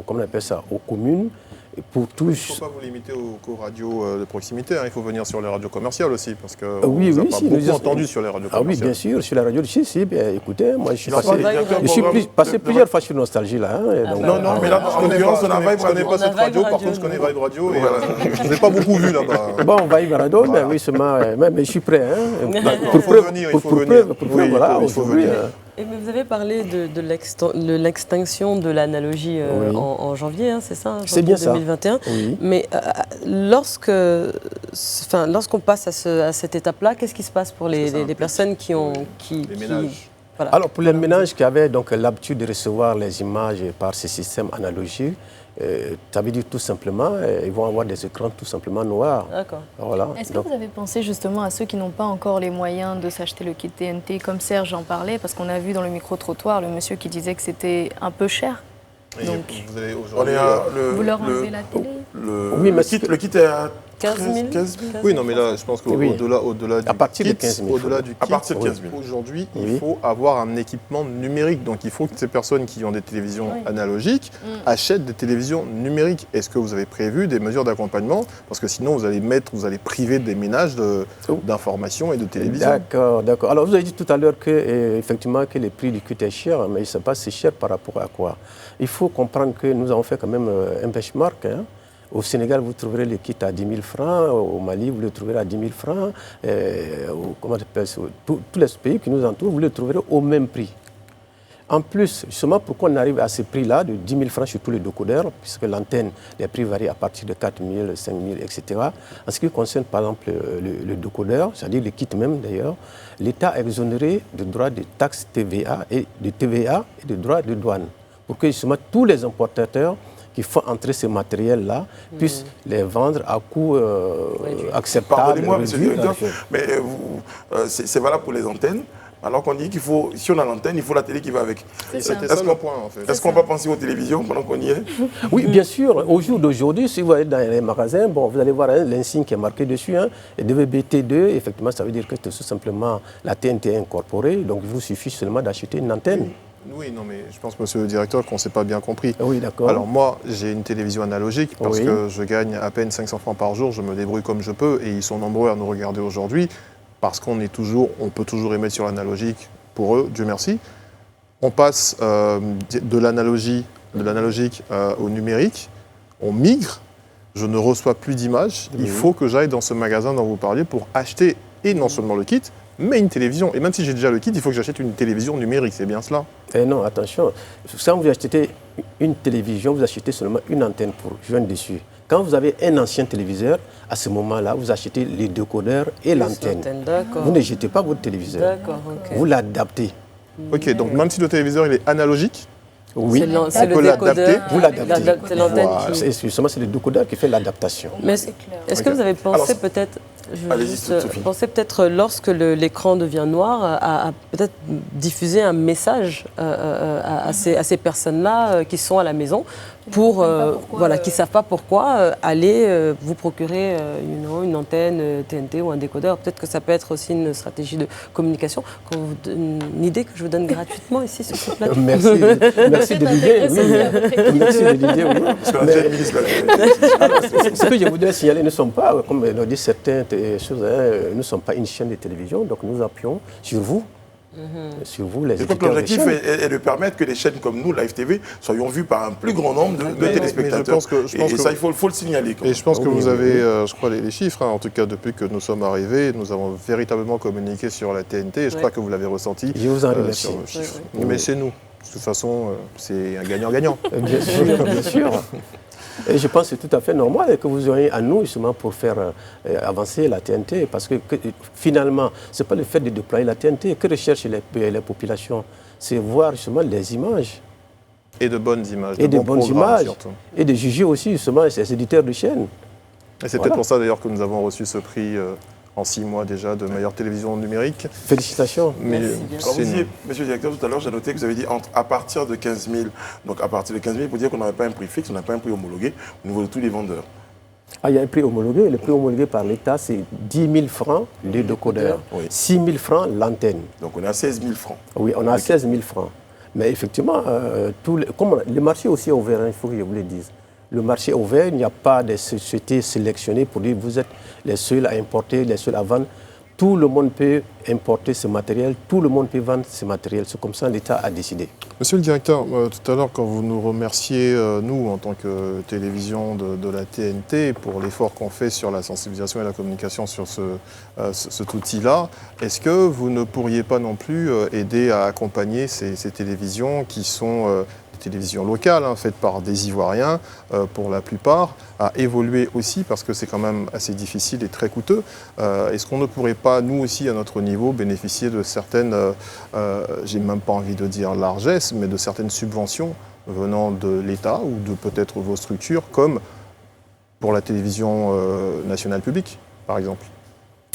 on appelle ça, aux communes. Pour tous... Il ne faut pas vous limiter aux radios de proximité, hein. Il faut venir sur les radios commerciales aussi, parce qu'on oui, vous a oui, pas si, beaucoup entendu sur les radios commerciales. Ah oui, bien sûr, sur la radio de si, bien, écoutez, moi je suis passé plusieurs fois sur Nostalgie là. Donc, non, mais là, en l'occurrence, on a Vibe Radio. Je ne connais pas cette radio, par contre je connais Vibe Radio, et je ne vous ai pas beaucoup vu là-bas. Bon, Vibe Radio, mais oui, mais je suis prêt. Il faut venir, il faut venir. Il faut venir. Mais vous avez parlé de l'extinction de l'analogie en janvier, hein, c'est ça, c'est bien 2021. Ça. Oui. Mais lorsqu'on passe à cette étape-là, qu'est-ce qui se passe pour les personnes qui ont... Les ménages. Voilà. Alors pour les ménages qui avaient donc l'habitude de recevoir les images par ces systèmes analogiques, ça veut dire tout simplement, ils vont avoir des écrans tout simplement noirs. D'accord. Voilà. Est-ce que vous avez pensé justement à ceux qui n'ont pas encore les moyens de s'acheter le kit TNT, comme Serge en parlait, parce qu'on a vu dans le micro-trottoir le monsieur qui disait que c'était un peu cher. Donc, vous leur enlevez la télé. Oui, mais le kit est à 15 000. Oui, non, mais là, je pense qu'au-delà du à partir kit, de 15 000, au-delà du kit, aujourd'hui, il faut avoir un équipement numérique. Donc, il faut que ces personnes qui ont des télévisions analogiques achètent des télévisions numériques. Est-ce que vous avez prévu des mesures d'accompagnement? Parce que sinon, vous allez priver des ménages d'informations et de télévision. D'accord, d'accord. Alors, vous avez dit tout à l'heure effectivement que le prix du kit est cher, mais je ne sais pas si c'est cher par rapport à quoi. Il faut comprendre que nous avons fait quand même un benchmark. Hein. Au Sénégal, vous trouverez le kit à 10 000 francs. Au Mali, vous le trouverez à 10 000 francs. Tous les pays qui nous entourent, vous le trouverez au même prix. En plus, justement, pourquoi on arrive à ce prix-là de 10 000 francs sur tous les décodeurs, puisque l'antenne, les prix varient à partir de 4 000, 5 000, etc. En ce qui concerne, par exemple, le décodeur, c'est-à-dire le kit même d'ailleurs, l'État a exonéré de droits de taxes TVA et de droits de douane, pour que justement tous les importateurs qui font entrer ces matériels-là puissent les vendre à coût acceptable. Pardonnez-moi, monsieur le directeur, mais c'est valable pour les antennes. Alors qu'on dit qu'il faut, si on a l'antenne, il faut la télé qui va avec. C'était ça le point, en fait. Est-ce qu'on va penser aux télévisions pendant qu'on y est? Oui, bien sûr. Au jour d'aujourd'hui, si vous allez dans les magasins, vous allez voir l'insigne qui est marqué dessus, DVB-T2. Effectivement, ça veut dire que tout simplement la TNT est incorporée. Donc, il vous suffit seulement d'acheter une antenne. Oui, non, mais je pense, monsieur le directeur, qu'on ne s'est pas bien compris. Oui, d'accord. Alors moi, j'ai une télévision analogique parce que je gagne à peine 500 francs par jour, je me débrouille comme je peux et ils sont nombreux à nous regarder aujourd'hui parce on peut toujours émettre sur l'analogique pour eux, Dieu merci. On passe de l'analogique au numérique, on migre, je ne reçois plus d'images, il faut que j'aille dans ce magasin dont vous parliez pour acheter et non seulement le kit, mais une télévision. Et même si j'ai déjà le kit, il faut que j'achète une télévision numérique, c'est bien cela? Non, attention. Quand vous achetez une télévision, vous achetez seulement une antenne pour joindre dessus. Quand vous avez un ancien téléviseur, à ce moment-là, vous achetez les décodeurs et l'antenne. Vous ne jetez pas votre téléviseur. Vous l'adaptez. Ok, donc même si le téléviseur il est analogique, oui, c'est le décodeur. Vous l'adaptez. C'est l'antenne. Justement, c'est le décodeur qui fait l'adaptation. Mais est-ce que vous avez pensé peut-être... pensez peut-être lorsque l'écran devient noir à peut-être diffuser un message à ces personnes-là qui sont à la maison pour voilà, qui ne savent pas pourquoi aller vous procurer une antenne TNT ou un décodeur. Peut-être que ça peut être aussi une stratégie de communication. Une idée que je vous donne gratuitement ici sur ce plateau. Merci de l'idée. Oui. Merci de l'idée. Oui. Ce que je voudrais signaler, nous ne sommes pas, comme l'ont dit certaines choses, nous ne sommes pas une chaîne de télévision, donc nous appuyons sur vous. Sur vous, les éditeurs. L'objectif est de permettre que les chaînes comme nous, Live TV, soyons vues par un plus grand nombre de téléspectateurs. Et ça, il faut le signaler. Et je pense que vous avez, je crois, les chiffres. En tout cas, depuis que nous sommes arrivés, nous avons véritablement communiqué sur la TNT. Et je crois que vous l'avez ressenti. Je vous en remercie. Sur nos chiffres. Mais c'est nous. De toute façon, c'est un gagnant-gagnant. Bien sûr, bien sûr. Et je pense que c'est tout à fait normal que vous ayez à nous justement pour faire avancer la TNT, parce que finalement, ce n'est pas le fait de déployer la TNT que recherchent les populations, c'est voir justement les images. Et de bonnes images. Et de bonnes images. Surtout. Et de juger aussi justement ces éditeurs de chaînes. Et c'est peut-être pour ça d'ailleurs que nous avons reçu ce prix en 6 mois déjà de meilleure télévision numérique. Félicitations. Mais alors vous disiez, monsieur le directeur, tout à l'heure, j'ai noté que vous avez dit à partir de 15 000. Donc à partir de 15 000, pour dire qu'on n'avait pas un prix fixe, on n'a pas un prix homologué au niveau de tous les vendeurs. Ah, il y a un prix homologué. Le prix homologué par l'État, c'est 10 000 francs le décodeur, 6 000 francs l'antenne. Donc on est à 16 000 francs. Oui, on est à 16 000 francs. Mais effectivement, comme le marché aussi est ouvert, il faut que je vous le dise. Le marché est ouvert, il n'y a pas de sociétés sélectionnées pour dire vous êtes les seuls à importer, les seuls à vendre. Tout le monde peut importer ce matériel, tout le monde peut vendre ce matériel. C'est comme ça que l'État a décidé. Monsieur le directeur, tout à l'heure, quand vous nous remerciez, nous, en tant que télévision de la TNT, pour l'effort qu'on fait sur la sensibilisation et la communication sur cet outil-là, est-ce que vous ne pourriez pas non plus aider à accompagner ces télévisions qui sont télévision locale, faite par des Ivoiriens pour la plupart, à évoluer aussi parce que c'est quand même assez difficile et très coûteux. Est-ce qu'on ne pourrait pas, nous aussi, à notre niveau, bénéficier de certaines, j'ai même pas envie de dire largesses, mais de certaines subventions venant de l'État ou de peut-être vos structures, comme pour la télévision nationale publique, par exemple?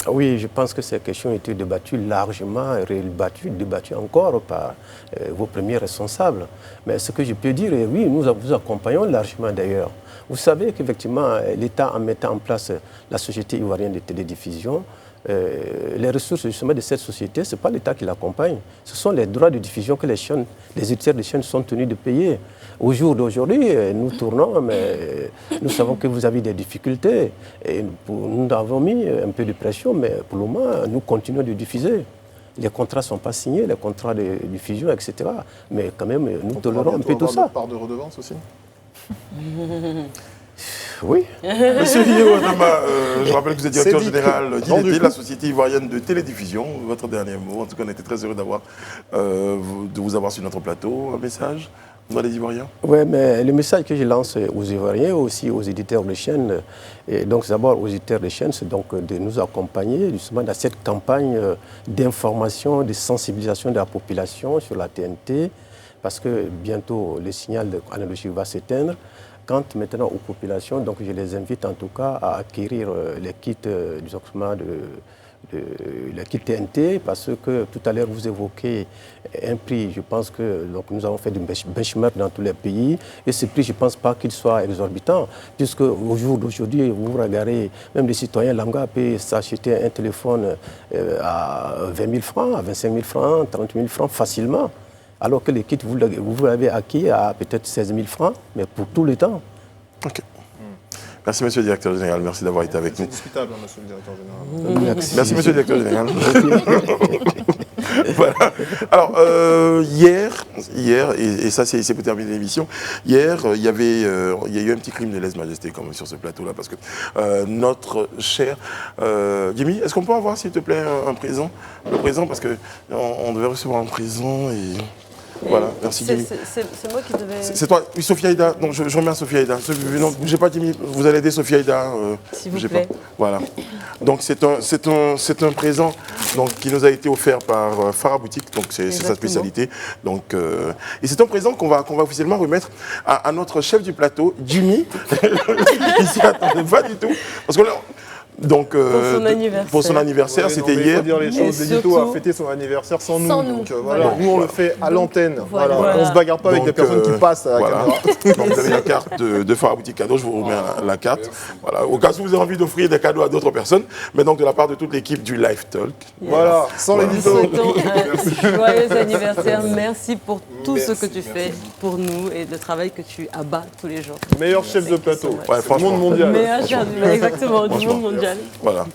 Oui, je pense que cette question a été débattue largement, débattue encore par vos premiers responsables. Mais ce que je peux dire, oui, nous vous accompagnons largement d'ailleurs. Vous savez qu'effectivement, l'État, en mettant en place la Société ivoirienne de télédiffusion, les ressources justement de cette société, ce n'est pas l'État qui l'accompagne. Ce sont les droits de diffusion que les éditeurs de chaînes sont tenus de payer. Au jour d'aujourd'hui, nous tournons, mais nous savons que vous avez des difficultés. Et nous avons mis un peu de pression, mais pour le moment, nous continuons de diffuser. Les contrats ne sont pas signés, les contrats de diffusion, etc. Mais quand même, nous tolérons un peu tout ça. Part de redevance aussi. Oui. Monsieur Guillaume Adama, je rappelle que vous êtes directeur général d'IDT, la Société ivoirienne de télédiffusion. Votre dernier mot. En tout cas, on était très heureux de vous avoir sur notre plateau. Un message dans les Ivoiriens? Oui, mais le message que je lance aux Ivoiriens, aussi aux éditeurs de chaînes, et donc d'abord aux éditeurs de chaînes, c'est donc de nous accompagner justement dans cette campagne d'information, de sensibilisation de la population sur la TNT, parce que bientôt le signal analogique va s'éteindre. Quant maintenant aux populations, donc je les invite en tout cas à acquérir les kits les kits TNT, parce que tout à l'heure vous évoquez un prix, je pense que donc, nous avons fait du benchmark dans tous les pays, et ce prix, je ne pense pas qu'il soit exorbitant, puisque au jour d'aujourd'hui, vous regardez, même les citoyens lambda peuvent s'acheter un téléphone à 20 000 francs, à 25 000 francs, 30 000 francs facilement. Alors que les kits, vous l'avez acquis à peut-être 16 000 francs, mais pour tout le temps. Ok. Merci, monsieur le directeur général. Merci d'avoir été avec nous. C'est discutable, monsieur le directeur général. Merci, monsieur le directeur général. Voilà. Alors, hier, et ça c'est pour terminer l'émission, hier, il y a eu un petit crime de lèse-majesté quand même sur ce plateau-là, parce que notre cher Jimmy, est-ce qu'on peut avoir, s'il te plaît, un présent? Le présent, parce qu'on devait recevoir un présent et... Voilà, merci Jimmy. C'est moi qui devais... C'est toi, oui, Sophia Aïda. Donc je remets à Sophia Aïda. Non, bougez pas Jimmy, vous allez aider Sophia Aïda. S'il vous plaît. Pas. Voilà. Donc c'est un présent donc, qui nous a été offert par Farah Boutique, donc c'est sa spécialité. Donc, et c'est un présent qu'on va officiellement remettre à notre chef du plateau, Jimmy. Il s'y attendait pas du tout. Parce que donc, pour son anniversaire, c'était hier. Il faut dire les choses. L'édito a fêté son anniversaire sans nous. Donc, voilà. Nous, on le fait à l'antenne. Voilà. On ne se bagarre pas avec des personnes qui passent à la caméra. Donc, vous avez la carte de Farah Boutique Cadeau. Je vous remets la carte. Voilà. Au cas où vous avez envie d'offrir des cadeaux à d'autres personnes, mais donc de la part de toute l'équipe du Live Talk. Voilà, sans l'édito. Joyeux anniversaire. Merci pour tout ce que tu fais pour nous et le travail que tu abats tous les jours. Meilleur chef de plateau. Du monde mondial. Meilleur chef, exactement, du monde mondial. Voilà.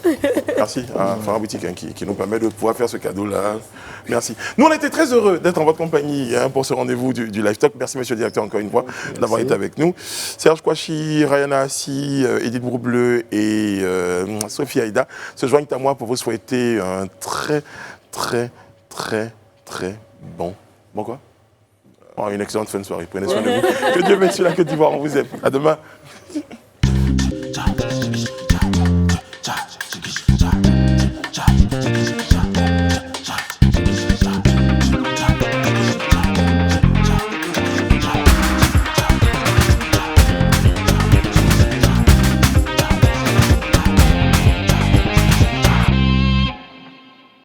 Merci à Farah Boutique qui nous permet de pouvoir faire ce cadeau-là. Merci. Nous, on était très heureux d'être en votre compagnie pour ce rendez-vous du Live Talk. Merci, monsieur le directeur, encore une fois, d'avoir été avec nous. Serge Kouachi, Rayana Assi, Edith Broubleu et Sophie Aïda se joignent à moi pour vous souhaiter un très bon quoi? Une excellente fin de soirée. Prenez soin de vous. Que Dieu bénisse la Côte d'Ivoire. On vous aime. À demain.